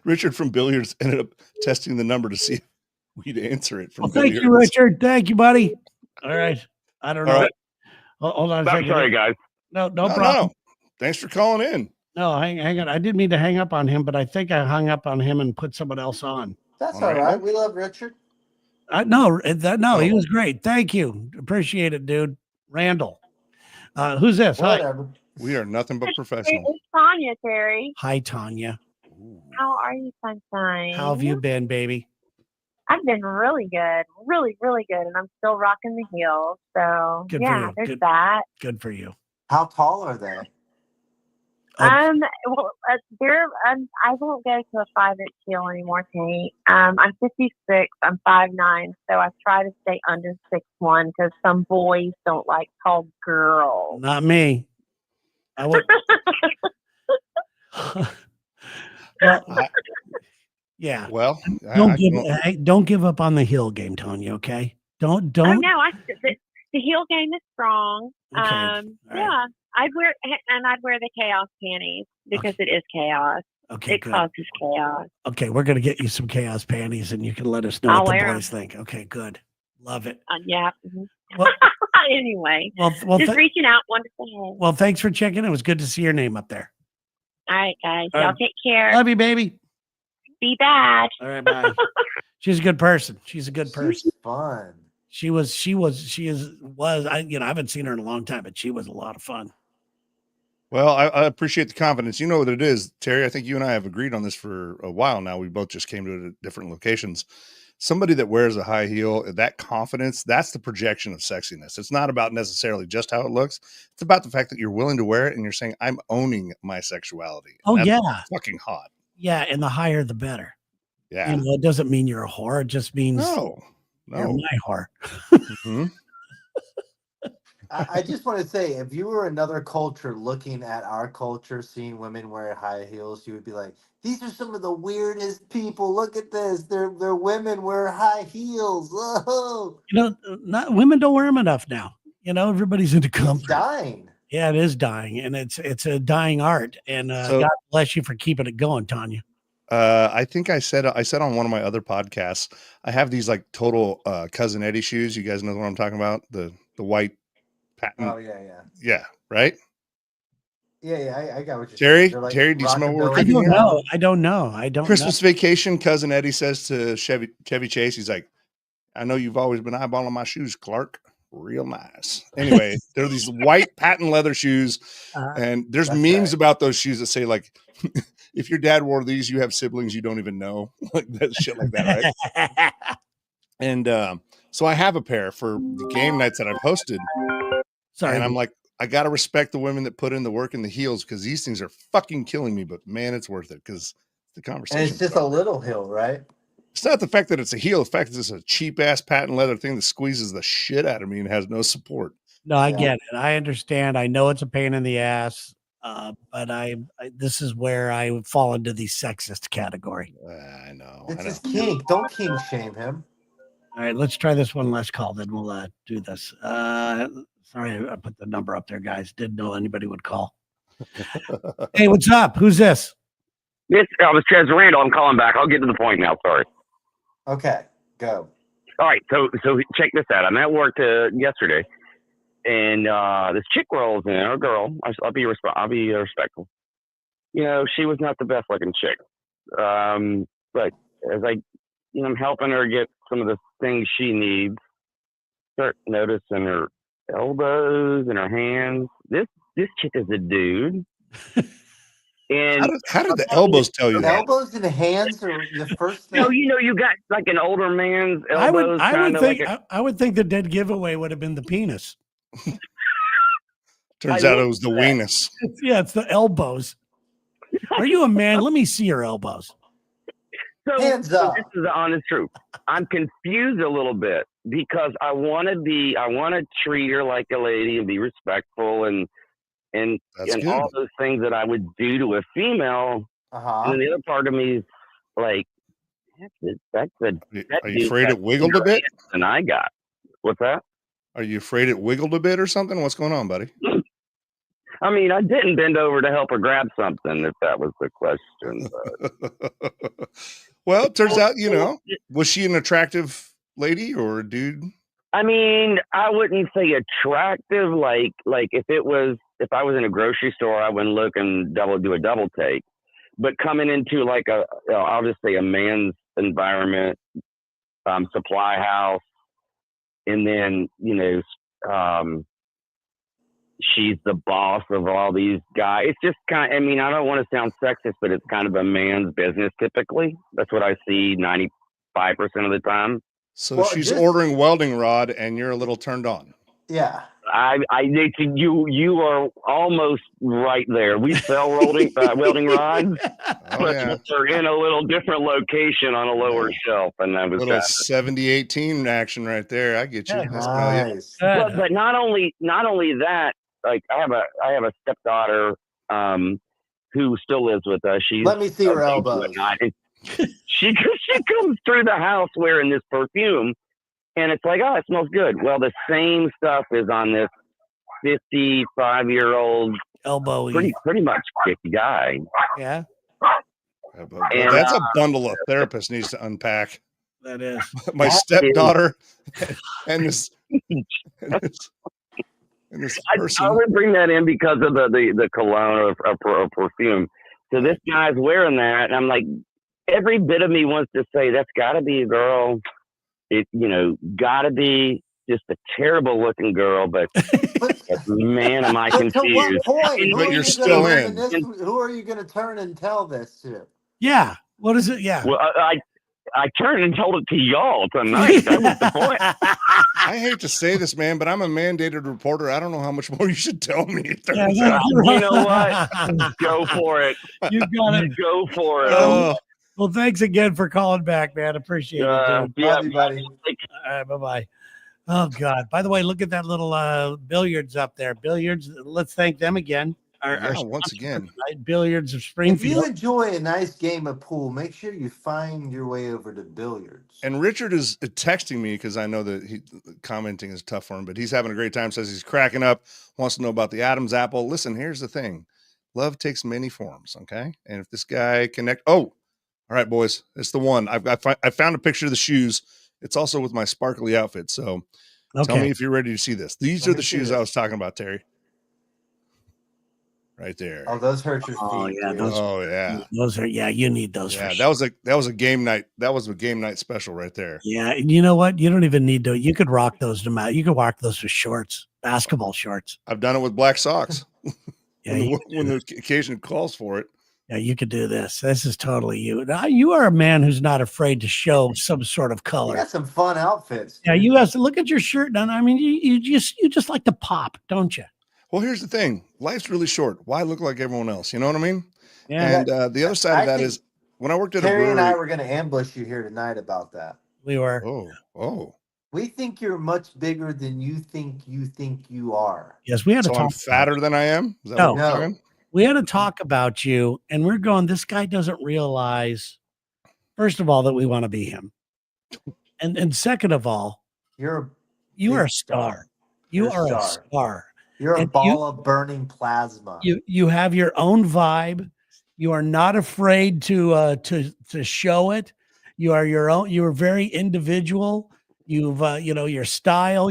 Richard from Billiards ended up testing the number to see if we'd answer it from Well, thank Billiards. you, Richard. Thank you, buddy. All right. I don't know. All right. Hold on a I'm second. sorry, guys. No No, problem. no. Thanks for calling in. No, hang on. I didn't mean to hang up on him, but I think I hung up on him and put someone else on. That's On all right. Randall? We love Richard. No, he Oh. was great. Thank you. Appreciate it, dude. Randall. Who's this? Hi. Whatever. We are nothing but Hey, professional. it's Tanya, Terry. Hi, Tanya. How are you, Sunshine? How have you been, baby? I've been really good, really, really good, and I'm still rocking the heels. So Good for yeah, you. there's Good. that. Good for you. How tall are they? Well, I won't go to a 5-inch heel anymore, Tate. I'm 56. I'm 5'9", so I try to stay under 6'1" because some boys don't like tall girls. Not me. I would. Well, yeah. Well, Don't give up on the heel game, Tanya. Okay. Don't. Oh no, the heel game is strong. Okay. All right. Yeah, I'd wear the chaos panties because it is chaos. Okay. It Good. causes chaos. Okay, we're gonna get you some chaos panties, and you can let us know I'll what the wear 'em. boys think. Okay. Good. Love it. Yeah. Mhm. Well, Anyway, well, just reaching out, wanted to say hey. well. Thanks for checking. It was good to see your name up there. All right, guys. All Y'all right. take care. Love you, baby. Be bad. All right. Bye. She's a good person. She's a good person. She's fun. She was. I haven't seen her in a long time, but she was a lot of fun. Well, I appreciate the confidence. You know what it is, Terry. I think you and I have agreed on this for a while now. We both just came to it at different locations. Somebody that wears a high heel, that confidence, that's the projection of sexiness. It's not about necessarily just how it looks. It's about the fact that you're willing to wear it and you're saying, I'm owning my sexuality. Oh, That's yeah. fucking hot. Yeah, and the higher the better. Yeah. You know, it doesn't mean you're a whore. It just means No. you're my whore. Mhm. I just want to say, if you were another culture looking at our culture, seeing women wear high heels, you would be like, these are some of the weirdest people. Look at this. They're women wear high heels. Oh, You know, women don't wear them enough now. You know, everybody's into it's comfort. dying. Yeah, it is dying, and it's a dying art. And So- God bless you for keeping it going, Tanya. I think I said on one of my other podcasts, I have these like total Cousin Eddie shoes. You guys know what I'm talking about? The white patent. Oh, yeah. Yeah, right? Yeah, I got what you're Terry, saying. They're like Terry, do you smell what we're rockabilly. I cooking don't here? know. I don't Christmas vacation, Cousin Eddie says to Chevy Chase, he's like, I know you've always been eyeballing my shoes, Clark. Real nice. Anyway, they're these white patent leather shoes, and there's That's memes right. about those shoes that say like, if your dad wore these, you have siblings you don't even know, like that shit like that, right? And so I have a pair for the game nights that I've hosted, Sorry. and I'm like, I gotta respect the women that put in the work in the heels because these things are fucking killing me. But man, it's worth it because the conversation. And it's just a little hill, right? It's not the fact that it's a heel. The fact that it's a cheap ass patent leather thing that squeezes the shit out of me and has no support. No, I Yeah. get it. I understand. I know it's a pain in the ass, but I this is where I fall into the sexist category. I know. It's I know. his kink. Don't kink shame him. All right, let's try this one last call, then we'll do this. Sorry, I put the number up there, guys. Didn't know anybody would call. Hey, what's up? Who's this? This was Chaz Randall. I'm calling back. I'll get to the point now. Sorry. Okay, go. All right, so check this out. I'm at work yesterday, and this chick rolls in, or girl. I'll be respectful. You know, she was not the best looking chick, but as I'm helping her get some of the things she needs, start noticing her elbows and her hands. This this chick is a dude. And How did the elbows tell you that? Elbows and hands are the first thing. no, you got like an older man's elbows, I would think the dead giveaway would have been the penis. Turns out it was the weenus. It's the elbows. Are you a man? Let me see your elbows. So, Hands up. This is the honest truth. I'm confused a little bit because I want to treat her like a lady and be respectful and all those things that I would do to a female. And then the other part of me is like, are you afraid it wiggled a bit? And I got. What's that? Are you afraid it wiggled a bit or something? What's going on, buddy? I mean, I didn't bend over to help her grab something, if that was the question. Well, it turns out, was she an attractive lady or a dude? I mean, I wouldn't say attractive. Like if I was in a grocery store, I wouldn't look and do a double take. But coming into like I'll just say a man's environment, supply house, and then she's the boss of all these guys. It's just kind of, I mean, I don't want to sound sexist, but it's kind of a man's business typically. That's what I see 95% of the time. So she's ordering welding rod and you're a little turned on. Yeah. You are almost right there. We sell welding rods, but they're in a little different location on a lower shelf, and that was little 70-18 action right there. I get you. Nice. But not only that, like I have a stepdaughter who still lives with us. Let me see her elbows. She comes through the house wearing this perfume. And it's like, oh, it smells good. Well, the same stuff is on this 55-year-old elbow, pretty much kicky guy. Yeah. And that's a bundle a therapist needs to unpack. That is. My stepdaughter and this person. I would bring that in because of the cologne or perfume. So this guy's wearing that, and I'm like, every bit of me wants to say that's got to be a girl. It gotta be just a terrible looking girl, but man, am I confused. To what point? But you're still in. Who are you going to turn and tell this to? Yeah. What is it? Yeah. Well, I turned and told it to y'all tonight. That was the point. I hate to say this, man, but I'm a mandated reporter. I don't know how much more you should tell me. You know what? Go for it. You got it. Go for it. Well, thanks again for calling back, man. Appreciate it, dude. Love you, buddy. All right, bye-bye. Oh, God. By the way, look at that little billiards up there. Billiards. Let's thank them again. Once again. Billiards of Springfield. If you enjoy a nice game of pool, make sure you find your way over to billiards. And Richard is texting me because I know that commenting is tough for him, but he's having a great time. Says he's cracking up, wants to know about the Adam's apple. Listen, here's the thing. Love takes many forms, okay? And if this guy all right, boys, it's the one. I found a picture of the shoes. It's also with my sparkly outfit. So tell me if you're ready to see this. These are the shoes I was talking about, Terry. Right there. Oh, those hurt your feet. Oh, yeah. Those are, you need those. Yeah, that was a game night. That was a game night special right there. Yeah. And you know what? You don't even need to. You could rock those no matter. You could rock those with shorts, basketball shorts. I've done it with black socks. Yeah, when the occasion calls for it. Yeah, you could do this. This is totally you. Now, you are a man who's not afraid to show some sort of color. You got some fun outfits. Yeah, you have to look at your shirt. And I mean, you just like to pop, don't you? Well, here's the thing. Life's really short. Why look like everyone else? You know what I mean? Yeah. And the other side of that is when I worked at a brewery. Terry and I were going to ambush you here tonight about that. We were. Oh. We think you're much bigger than you think you are. Yes, we had to talk. I'm fatter than I am? Is that what we're talking? We had to talk about you, and we're going, this guy doesn't realize, first of all, that we want to be him. And second of all, you are a star. You are a star. You're a ball of burning plasma. You have your own vibe. You are not afraid to show it. You are your own. You are very individual. You've your style.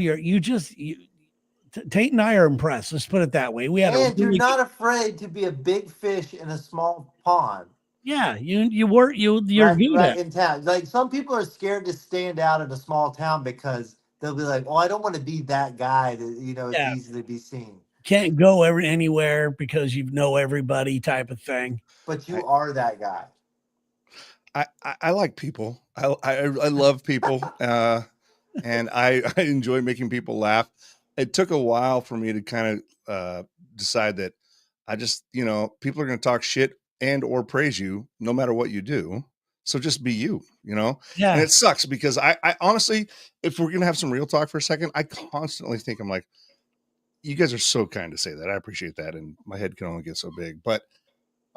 Tate and I are impressed. Let's put it that way. You're not afraid to be a big fish in a small pond. Yeah, you're right in town. Like some people are scared to stand out in a small town because they'll be like, "Oh, I don't want to be that guy that it's easy to be seen." can't go anywhere because you know everybody type of thing. But you are that guy. I like people. I love people, and I enjoy making people laugh. It took a while for me to kind of decide that I just, people are going to talk shit and or praise you no matter what you do. So just be you, and Yeah. it sucks because I honestly, if we're going to have some real talk for a second, I constantly think I'm like, you guys are so kind to say that. I appreciate that. And my head can only get so big, but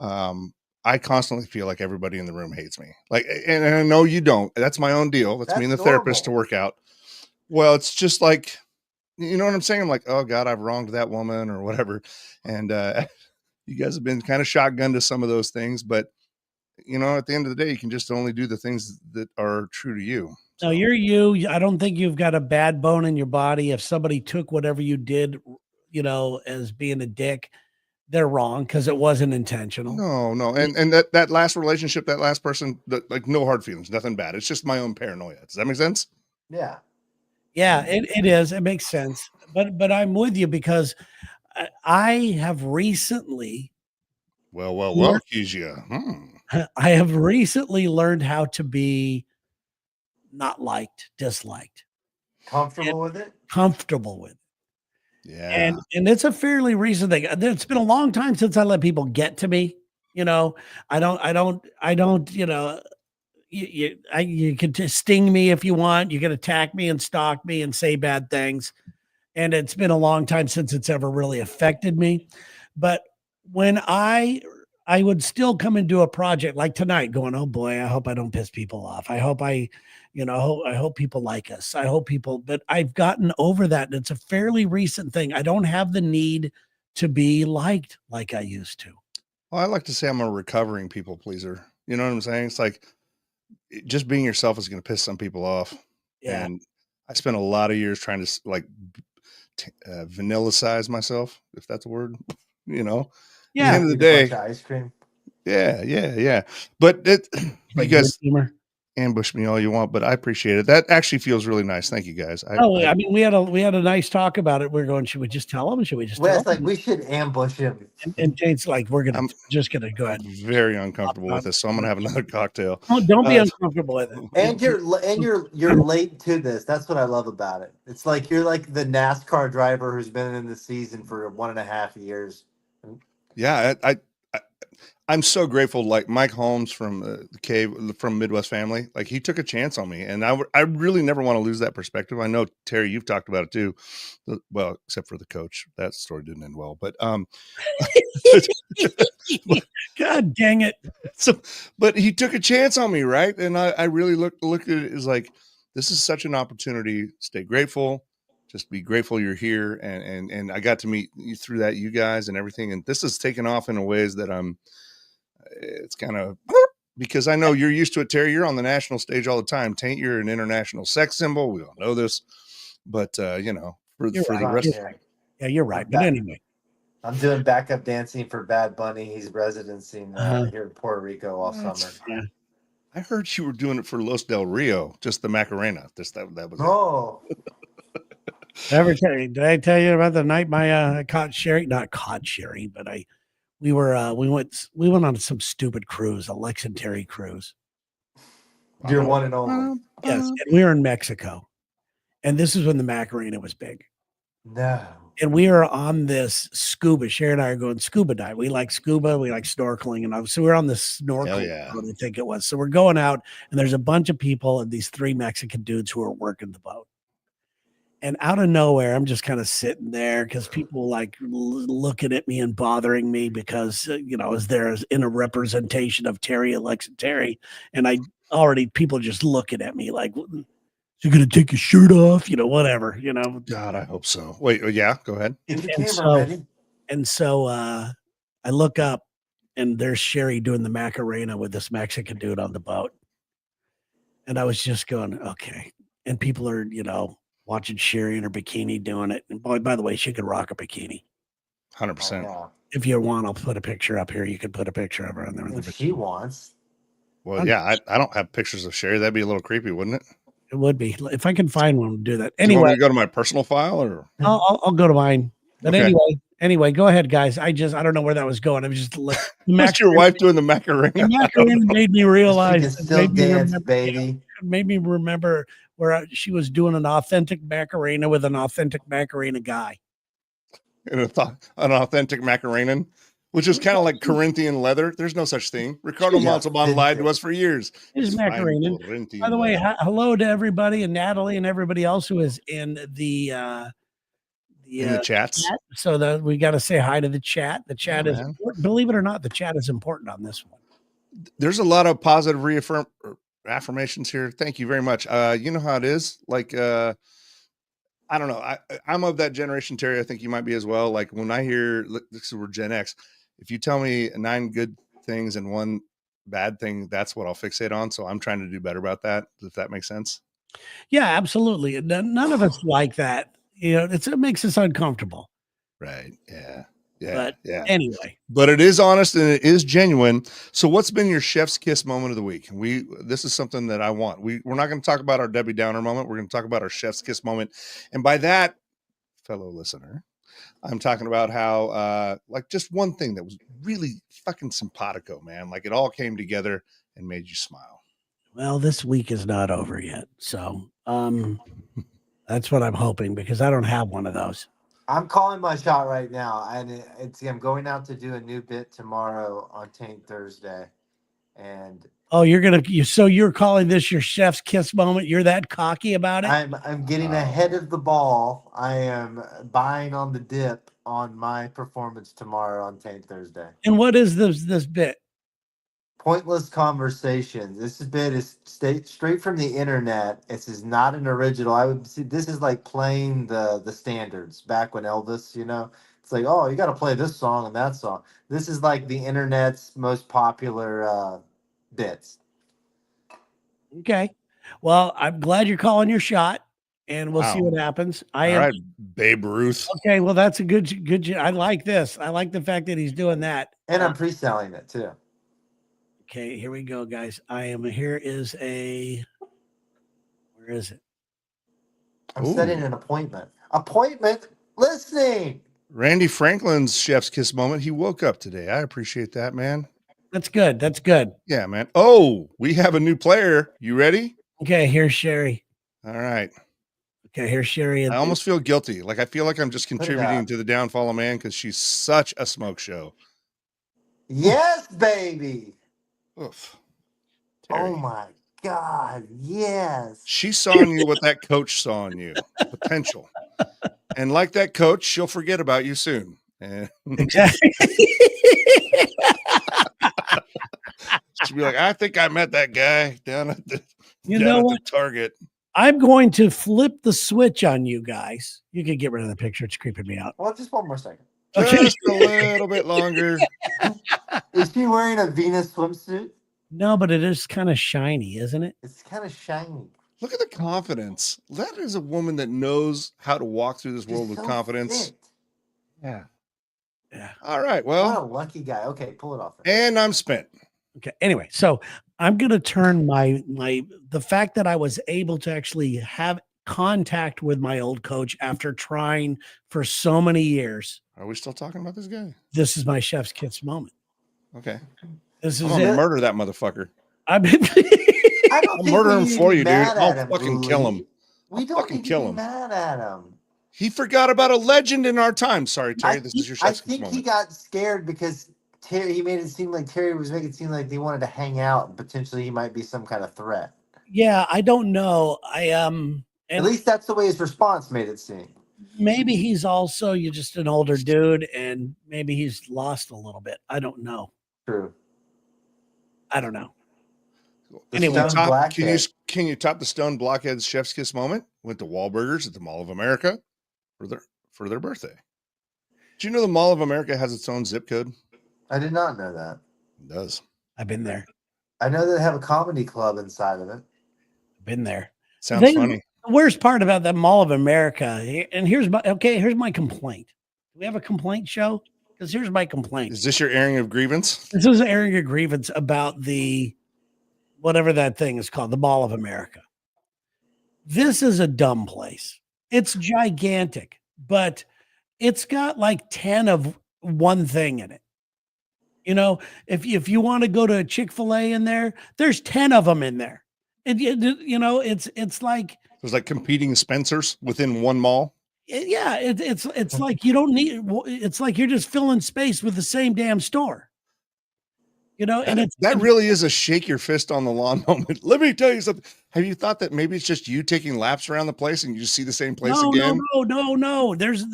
I constantly feel like everybody in the room hates me. Like, and I know you don't. That's my own deal. That's me and the therapist to work out. Well, it's just like, you know what I'm saying? I'm like, oh God, I've wronged that woman or whatever. And you guys have been kind of shotgun to some of those things, but at the end of the day, you can just only do the things that are true to you. No, you're you. I don't think you've got a bad bone in your body. If somebody took whatever you did, as being a dick, they're wrong because it wasn't intentional. No. And that last relationship, that last person, like no hard feelings, nothing bad. It's just my own paranoia. Does that make sense? Yeah. Yeah, it is. It makes sense. But I'm with you because I have recently. Well, Keisha. I have recently learned how to be not liked, disliked. Comfortable with it? Comfortable with it. Yeah. And it's a fairly recent thing. It's been a long time since I let people get to me. I don't, you can just sting me if you want. You can attack me and stalk me and say bad things. And it's been a long time since it's ever really affected me. But when I would still come into a project like tonight going, oh boy, I hope I don't piss people off. I hope I hope people like us. I hope people, but I've gotten over that. And it's a fairly recent thing. I don't have the need to be liked like I used to. Well, I like to say I'm a recovering people pleaser. You know what I'm saying? It's like just being yourself is going to piss some people off. Yeah. And I spent a lot of years trying to vanillicize myself, if that's a word, Yeah. At the end of the day, ice cream. Yeah. But you guys ambush me all you want, but I appreciate it. That actually feels really nice. Thank you guys. I mean, we had a nice talk about it. We're going, should we just tell him? Should we just tell him? We should ambush him. And Jane's like, I'm just gonna go ahead. I'm very uncomfortable with this, so I'm gonna have another cocktail. Oh, don't be uncomfortable with it. And you're late to this. That's what I love about it. It's like you're like the NASCAR driver who's been in the season for 1.5 years. Yeah, I'm so grateful. Like Mike Holmes from the Cave, from Midwest Family, like he took a chance on me, and I really never want to lose that perspective. I know Terry, you've talked about it too. Well, except for the coach, that story didn't end well. But God dang it! But he took a chance on me, right? And I really look at it as like, this is such an opportunity. Stay grateful. Just be grateful you're here, and I got to meet you through that, you guys, and everything. And this has taken off in ways that it's kind of, because I know you're used to it, Terry. You're on the national stage all the time. Taint, you're an international sex symbol. We all know this, but for the rest. Yeah, you're right. But anyway, I'm doing backup dancing for Bad Bunny. He's residencing here in Puerto Rico all summer. Yeah. I heard you were doing it for Los Del Rio, just the Macarena. That was. Oh. Did I tell you about the night my caught Sherry? Not caught Sherry, but we went on some stupid cruise, a Lex and Terry cruise. You're one and only. Yes, and we were in Mexico, and this is when the Macarena was big. No. And we are on this scuba. Sherry and I are going scuba dive. We like scuba. We like snorkeling. And so we're on this snorkel boat, I think it was. So we're going out, and there's a bunch of people and these 3 Mexican dudes who are working the boat. And out of nowhere, I'm just kind of sitting there because people like looking at me and bothering me because, is there in a representation of Terry, Alex, and Terry. And people just looking at me like, you're going to take your shirt off, whatever, God, I hope so. Wait, yeah, go ahead. And so I look up and there's Sherry doing the Macarena with this Mexican dude on the boat. And I was just going, okay. And people are, watching Sherry in her bikini doing it. And boy, by the way, she could rock a bikini. 100%. Oh, if you want, I'll put a picture up here. You can put a picture of her on there. if she wants. Well, yeah, I don't have pictures of Sherry. That'd be a little creepy, wouldn't it? It would be. If I can find one, do that. Anyway, Do you want me to go to my personal file, or I'll go to mine. But anyway, Anyway, go ahead, guys. I don't know where that was going. I was just the What's your wife doing the Macarena? The Macarena made me She realize. can still dance, baby. Made me remember where she was doing an authentic Macarena with an authentic Macarena guy. And an authentic Macarena, which is kind of like Corinthian leather. There's no such thing. Ricardo Montalban lied to us for years. It's Macarena. By the way, hello to everybody and Natalie and everybody else who is in the chats. Chat. So that we got to say hi to the chat. The chat is, believe it or not, the chat is important on this one. There's a lot of positive affirmations here. Thank you very much. You know how it is. Like, I don't know. I'm of that generation, Terry. I think you might be as well. Like when I hear, this is we're Gen X. If you tell me 9 good things and 1 bad thing, that's what I'll fixate on. So I'm trying to do better about that. If that makes sense. Yeah, absolutely. None of us like that. You know, it makes us uncomfortable. Right. Yeah. But anyway. But it is honest and it is genuine. So what's been your chef's kiss moment of the week? This is something that I want. We're not going to talk about our Debbie Downer moment. We're going to talk about our chef's kiss moment. And by that, fellow listener, I'm talking about how like just one thing that was really fucking simpatico, man. Like it all came together and made you smile. Well, this week is not over yet. So that's what I'm hoping, because I don't have one of those. I'm calling my shot right now, and I'm going out to do a new bit tomorrow on Taint Thursday, and you're calling this your chef's kiss moment? You're that cocky about it? I'm getting ahead of the ball. I am buying on the dip on my performance tomorrow on Taint Thursday. And what is this bit? Pointless conversations. This bit is straight from the internet. This is not an original. I would see this is like playing the standards back when Elvis, it's like, oh, you got to play this song and that song. This is like the internet's most popular bits. Okay. Well, I'm glad you're calling your shot, and we'll see what happens. All right, Babe Ruth. Okay, well, that's a good. I like this. I like the fact that he's doing that. And I'm pre-selling it too. Okay, here we go, guys. Where is it? I'm setting an appointment. Appointment listening. Randy Franklin's chef's kiss moment. He woke up today. I appreciate that, man. That's good. That's good. Yeah, man. Oh, we have a new player. You ready? Okay, here's Sherry. All right. Okay, here's Sherry. I almost feel guilty. Like I feel like I'm just contributing to the downfall of man because she's such a smoke show. Yes, baby. Oof. Oh my God, yes. She saw in you what that coach saw in you. Potential. And like that coach, she'll forget about you soon. Exactly. She'll be like, I think I met that guy down at the Target. I'm going to flip the switch on you guys. You can get rid of the picture. It's creeping me out. Well, just one more second. Just a little bit longer. Is she wearing a Venus swimsuit? No, but it is kind of shiny, isn't it? It's kind of shiny. Look at the confidence. That is a woman that knows how to walk through this world with confidence. Fit. Yeah. All right. Well, what a lucky guy. Okay, pull it off. And I'm spent. Okay. Anyway, so I'm going to turn the fact that I was able to actually have contact with my old coach after trying for so many years. Are we still talking about this guy? This is my chef's kiss moment. Okay. This is I'm gonna murder that motherfucker. I'll murder him for you, dude. I'll fucking kill him. We don't need to be mad at him. He forgot about a legend in our time. Sorry, Terry. This is your chef's kiss moment. I think he got scared because he made it seem like Terry was making it seem like they wanted to hang out and potentially he might be some kind of threat. Yeah, I don't know. At least that's the way his response made it seem. Maybe he's also just an older dude, and maybe he's lost a little bit. I don't know. True. I don't know. Anyway, can you top the Stone Blockhead's chef's kiss moment? Went to Wahlburgers at the Mall of America for their birthday. Do you know the Mall of America has its own zip code? I did not know that. It does. I've been there. I know they have a comedy club inside of it. Been there. Sounds funny. The worst part about the Mall of America, and here's my complaint. Do we have a complaint show? Because here's my complaint. Is this your airing of grievance? This is airing a grievance about the whatever that thing is called, the Mall of America. This is a dumb place. It's gigantic, but it's got like 10 of one thing in it. You know, if you want to go to a Chick-fil-A in there, there's 10 of them in there. And you know, it's like There's like competing Spencers within one mall. yeah, it's like you don't need it's like you're just filling space with the same damn store. You know, and That really is a shake your fist on the lawn moment. Let me tell you something. Have you thought that maybe it's just you taking laps around the place and you just see the same place again? No. There's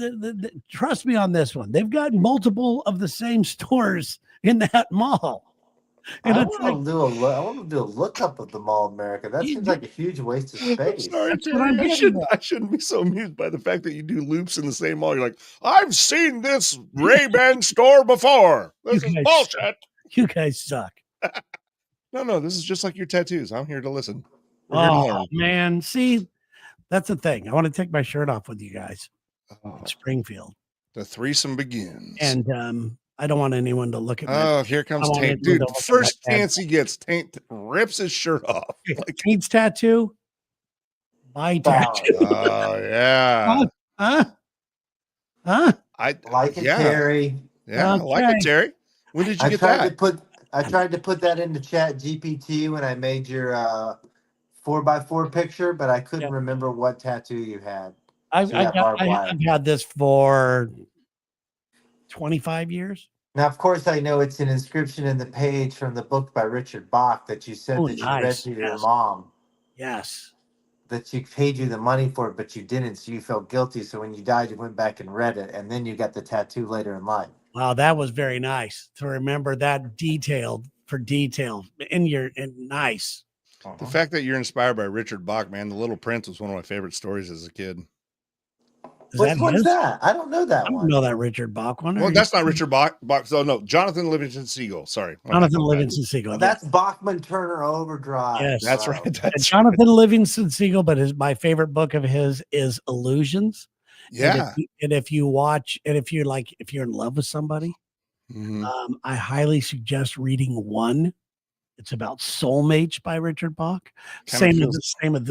trust me on this one. They've got multiple of the same stores in that mall. And I want to do a lookup of the Mall of America. That seems like a huge waste of space. Sorry, That's what I'm Terry. getting at. I shouldn't be so amused by the fact that you do loops in the same mall. You're like, I've seen this Ray-Ban store before. This is bullshit. You guys suck. No, this is just like your tattoos. I'm here to listen. We're here to learn. Oh man, see, that's the thing. I want to take my shirt off with you guys Oh, in Springfield, the threesome begins. and I don't want anyone to look at me. Oh, here comes I want Taint. it to Dude, look the at first my chance he gets, Taint rips his shirt off. Like, Taint's tattoo. My tattoo. oh, yeah. Huh? I Like it, yeah. Terry. Yeah, I like Okay. it, Terry. When did you I get tried that? to put that into Chat GPT when I made your 4x4 picture, but I couldn't Yeah. remember what tattoo you had. I've So you got barbed wire. had this for 25 years. Now, of course, I know it's an inscription in the page from the book by Richard Bach that you said Oh, that you read nice. to your Yes. mom, Yes. that she paid you the money for it, but you didn't, so you felt guilty. So when you died, you went back and read it, and then you got the tattoo later in life. Wow, that was very nice to remember that detail and nice. The fact that you're inspired by Richard Bach, man, The Little Prince was one of my favorite stories as a kid. Is Which that one's his? that? I don't know that I don't one. know that Richard Bach one. Well, that's not Richard Bach. So no, Jonathan Livingston Seagull. Sorry. Jonathan Livingston Seagull. Well, that's Bachman Turner Overdrive. Yes. That's bro. right. That's Jonathan Livingston Seagull, but my favorite book of his is Illusions. yeah. And if you watch, and if you're in love with somebody, Mhm. I highly suggest reading one. It's about soulmates by Richard Bach. Kinda Same as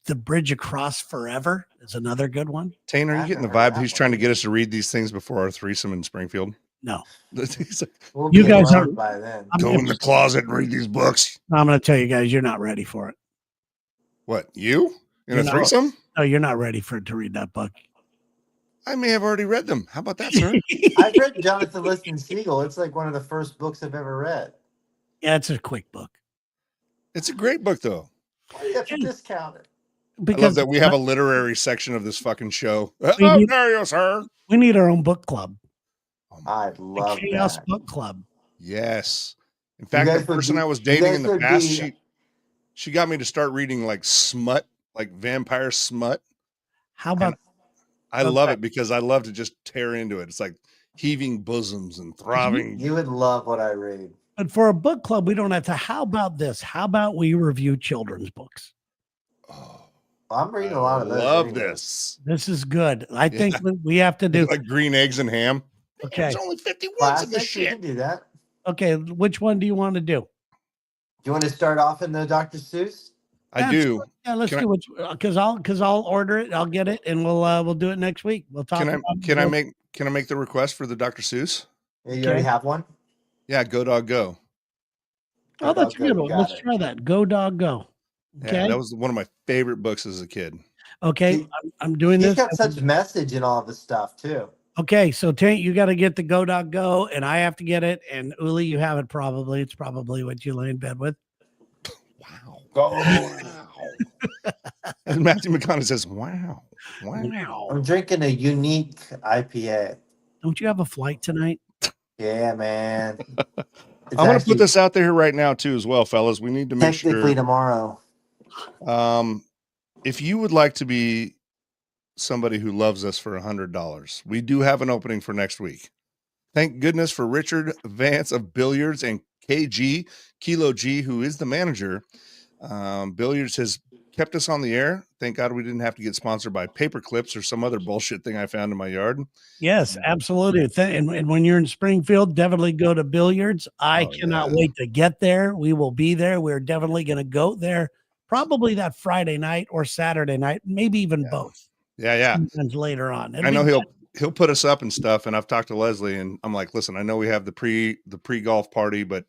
the Bridge Across Forever is another good one. Taint, are I you getting the haven't heard vibe? that He's one. trying to get us to read these things before our threesome in Springfield. No, He's like, We'll You be guys alone are- by then. go in the closet and read these books. I'm going to tell you guys, you're not ready for it. What, you? In You're a not. threesome? No, you're not ready to read that book. I may have already read them. How about that, sir? I've read Jonathan Livingston Seagull. It's like one of the first books I've ever read. Yeah, it's a quick book. It's a great book, though. Why do you have to discount it? I love that we have a literary section of this fucking show. We Oh, need- there you, sir. we need our own book club, I the love Chaos that. Book Club. Yes. In fact, guys the would person be- I was you dating guys in the would past, be- she got me to start reading like smut, like vampire smut. How about I love it because I love to just tear into it. It's like heaving bosoms and throbbing. You would love what I read. but for a book club, we don't have to. How about this? How about we review children's books? Oh, I'm reading a lot of those. love anyways. this. This is good. I Yeah. think we have to do. Like green eggs and ham. Okay. There's only 50 words in this Classic, you shit. can do that. Okay, which one do you want to do? Do you want to start off in the Dr. Seuss? I do. Yeah, let's Can I- do it because I'll order it. I'll get it, and we'll do it next week. We'll talk. Can I about can I make the request for the Dr. Seuss? Yeah, you already have one? Yeah, go dog go. Oh, that's a Okay, good we one. got Let's it. try that. Go dog go. Okay. Yeah, that was one of my favorite books as a kid. Okay. He- I'm doing He's this. got such message in all of his stuff too. Okay, so Tank, you got to get the Go Dog Go, and I have to get it. And Uli, you have it probably. It's probably what you lay in bed with. Wow. Go. And Matthew McConaughey says, wow. Wow. Wow. I'm drinking a unique IPA. Don't you have a flight tonight? Yeah, man. It's I'm going to actually put this out there right now, too, as well, fellas. We need to make technically sure. tomorrow. If you would like to be somebody who loves us for $100, we do have an opening for next week. Thank goodness for Richard Vance of Billiards and KG, Kilo G, who is the manager. Billiards has kept us on the air. Thank God we didn't have to get sponsored by Paper Clips or some other bullshit thing I found in my yard. Yes, absolutely. And when you're in Springfield, definitely go to Billiards. I Oh, cannot yeah. wait to get there. We will be there. We're definitely going to go there probably that Friday night or Saturday night, maybe even Yeah. both. Yeah, yeah. Sometimes later on. I know he'll put us up and stuff. And I've talked to Leslie, and I'm like, listen, I know we have the pre golf party, but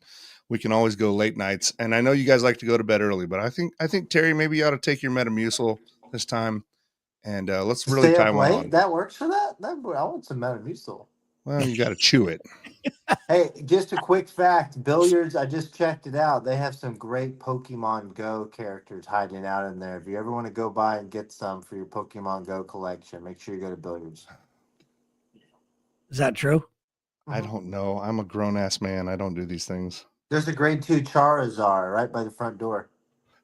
we can always go late nights. And I know you guys like to go to bed early, but I think Terry, maybe you ought to take your Metamucil this time, and let's really Stay tie up one late. on. That works for that. I want some Metamucil. Well, you got to chew it. Hey, just a quick fact: Billiards. I just checked it out. They have some great Pokemon Go characters hiding out in there. If you ever want to go by and get some for your Pokemon Go collection, make sure you go to Billiards. Is that true? I don't know. I'm a grown ass man. I don't do these things. There's a grade 2 Charizard right by the front door.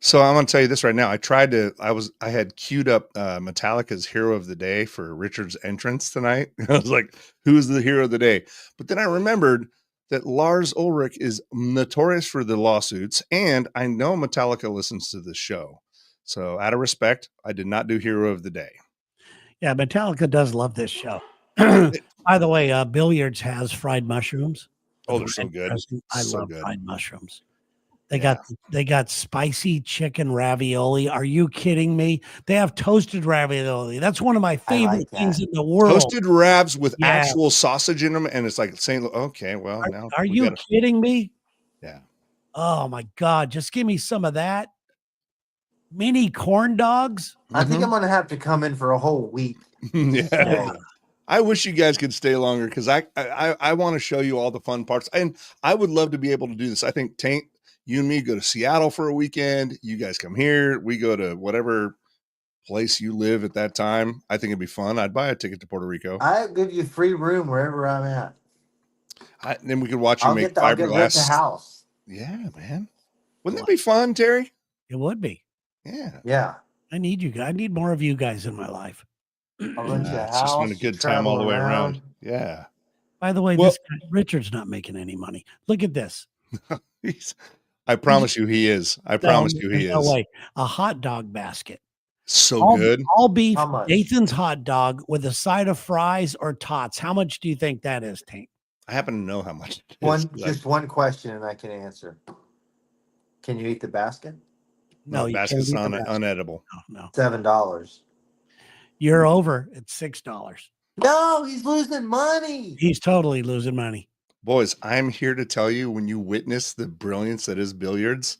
So I'm going to tell you this right now. I had queued up Metallica's Hero of the Day for Richard's entrance tonight. I was like, who's the hero of the day? But then I remembered that Lars Ulrich is notorious for the lawsuits, and I know Metallica listens to this show. So out of respect, I did not do Hero of the Day. Yeah, Metallica does love this show. By the way, Billiards has fried mushrooms. Oh, they're so good. I So love good. fried mushrooms. They got spicy chicken ravioli. Are you kidding me? They have toasted ravioli. That's one of my favorite things in the world. Toasted ravs with actual sausage in them, and it's like saying, "Okay, well, now are you kidding me?" Yeah. Oh my God! Just give me some of that. Mini corn dogs. I think I'm gonna have to come in for a whole week. Yeah. I wish you guys could stay longer because I want to show you all the fun parts, and I would love to be able to do this. I think Taint, you and me go to Seattle for a weekend. You guys come here. We go to whatever place you live at that time. I think it'd be fun. I'd buy a ticket to Puerto Rico. I'll give you free room wherever I'm at. Then we could watch you make fiberglass. I'll get rent a house. Yeah, man. Wouldn't that be fun, Terry? It would be. Yeah. Yeah. I need you guys. I need more of you guys in my life. I'll rent you a It's just been a good time all the way around. Yeah. By the way, this guy, Richard's not making any money. Look at this. I promise you he is. I promise you he is. No way. A hot dog basket. So good. All beef, Nathan's hot dog with a side of fries or tots. How much do you think that is, Taint? I happen to know how much. Just one question and I can answer. Can you eat the basket? No, the basket's unedible. No. $7. You're over at $6. No, he's losing money. He's totally losing money. Boys, I'm here to tell you, when you witness the brilliance that is billiards,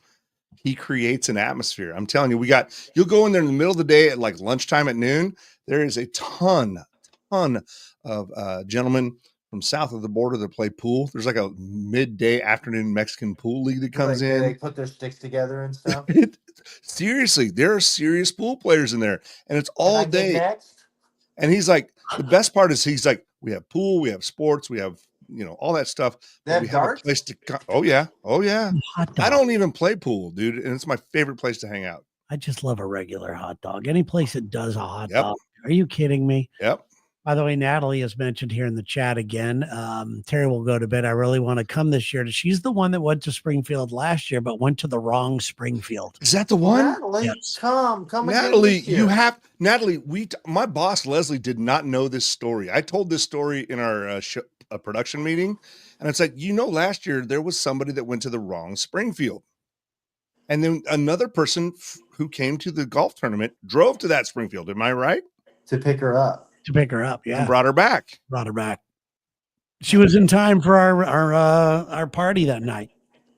he creates an atmosphere. I'm telling you, you'll go in there in the middle of the day at like lunchtime at noon. There is a ton of gentlemen from south of the border that play pool. There's like a midday afternoon Mexican pool league that comes in. They put their sticks together and stuff. Seriously, there are serious pool players in there, and it's all day. And he's like, the best part is he's like, we have pool, we have sports, we have all that stuff. They have darts? A place to. Oh yeah. I don't even play pool, dude, and it's my favorite place to hang out. I just love a regular hot dog. Any place that does a hot dog. Are you kidding me? Yep. By the way, Natalie has mentioned here in the chat again. Terry will go to bed. I really want to come this year. She's the one that went to Springfield last year, but went to the wrong Springfield. Is that the one? Natalie, yes. Come Natalie, Natalie, my boss, Leslie, did not know this story. I told this story in our production meeting, and it's like, last year there was somebody that went to the wrong Springfield. And then another person who came to the golf tournament drove to that Springfield. Am I right? To pick her up. Yeah. And brought her back. She was in time for our party that night.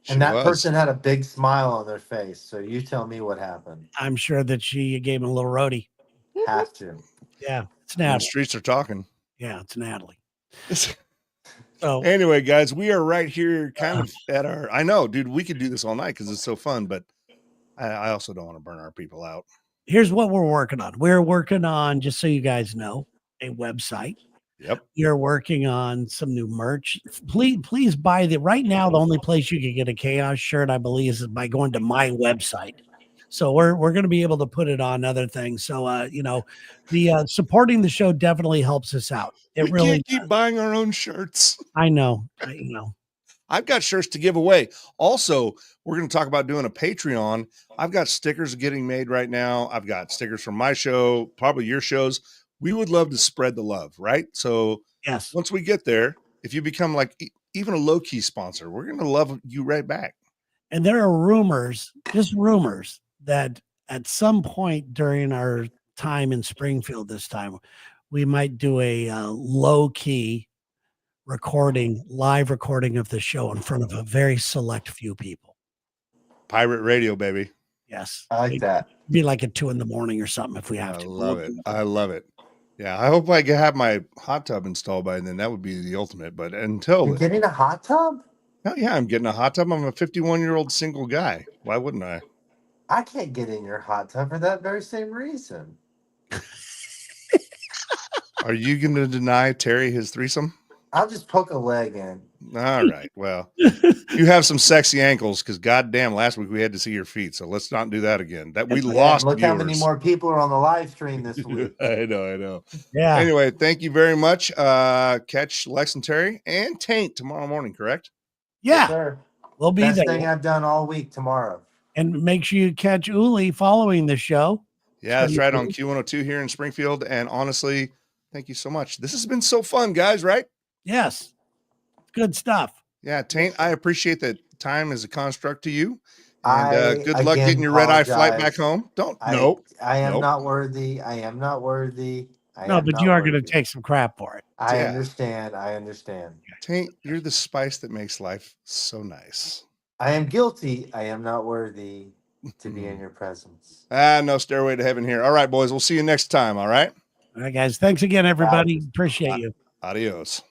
And that person had a big smile on their face. So you tell me what happened. I'm sure that she gave him a little roadie. Have to. Yeah. It's Natalie. The streets are talking. Yeah, it's Natalie. So anyway, guys, we are right here kind of at I know, dude, we could do this all night because it's so fun, but I also don't want to burn our people out. Here's what we're working on. We're working on, just so you guys know, a website. Yep. We're working on some new merch. Please buy right now. The only place you can get a Kaos shirt, I believe, is by going to my website. So we're going to be able to put it on other things. So, the supporting the show definitely helps us out. We can't keep buying our own shirts. I know. I've got shirts to give away. Also, we're going to talk about doing a Patreon. I've got stickers getting made right now. I've got stickers from my show, probably your shows. We would love to spread the love, right? So yes, once we get there, if you become like even a low-key sponsor, we're going to love you right back. And there are rumors, just rumors, that at some point during our time in Springfield this time, we might do a low key live recording of the show in front of a very select few people. Pirate radio, baby. Yes. I like that. Be like at 2 a.m. or something if we have I to. love it. I love it. Yeah, I hope I can have my hot tub installed by then. That would be the ultimate. But until You're getting a hot tub? oh, yeah, I'm getting a hot tub. I'm a 51-year-old single guy. Why wouldn't I? I can't get in your hot tub for that very same reason. Are you going to deny Terry his threesome? I'll just poke a leg in. All right. Well, you have some sexy ankles because goddamn, last week we had to see your feet. So let's not do that again. That we lost. Look viewers. how many more people are on the live stream this week. I know. Yeah. Anyway, thank you very much. Catch Lex and Terry and Taint tomorrow morning, correct? Yeah. Yes, sir. We'll be Best there. thing I've done all week tomorrow. And make sure you catch Uli following the show. Yeah, that's right, on Q102 here in Springfield. And honestly, thank you so much. This has been so fun, guys, right? Yes. Good stuff. Yeah, Taint, I appreciate that time is a construct to you. And good luck getting your red-eye flight back home. I am not worthy. I am not worthy. But you are going to take some crap for it. I understand. Taint, you're the spice that makes life so nice. I am guilty. I am not worthy to be in your presence. No stairway to heaven here. All right, boys. We'll see you next time. All right. All right, guys. Thanks again, everybody. Appreciate you. Adios.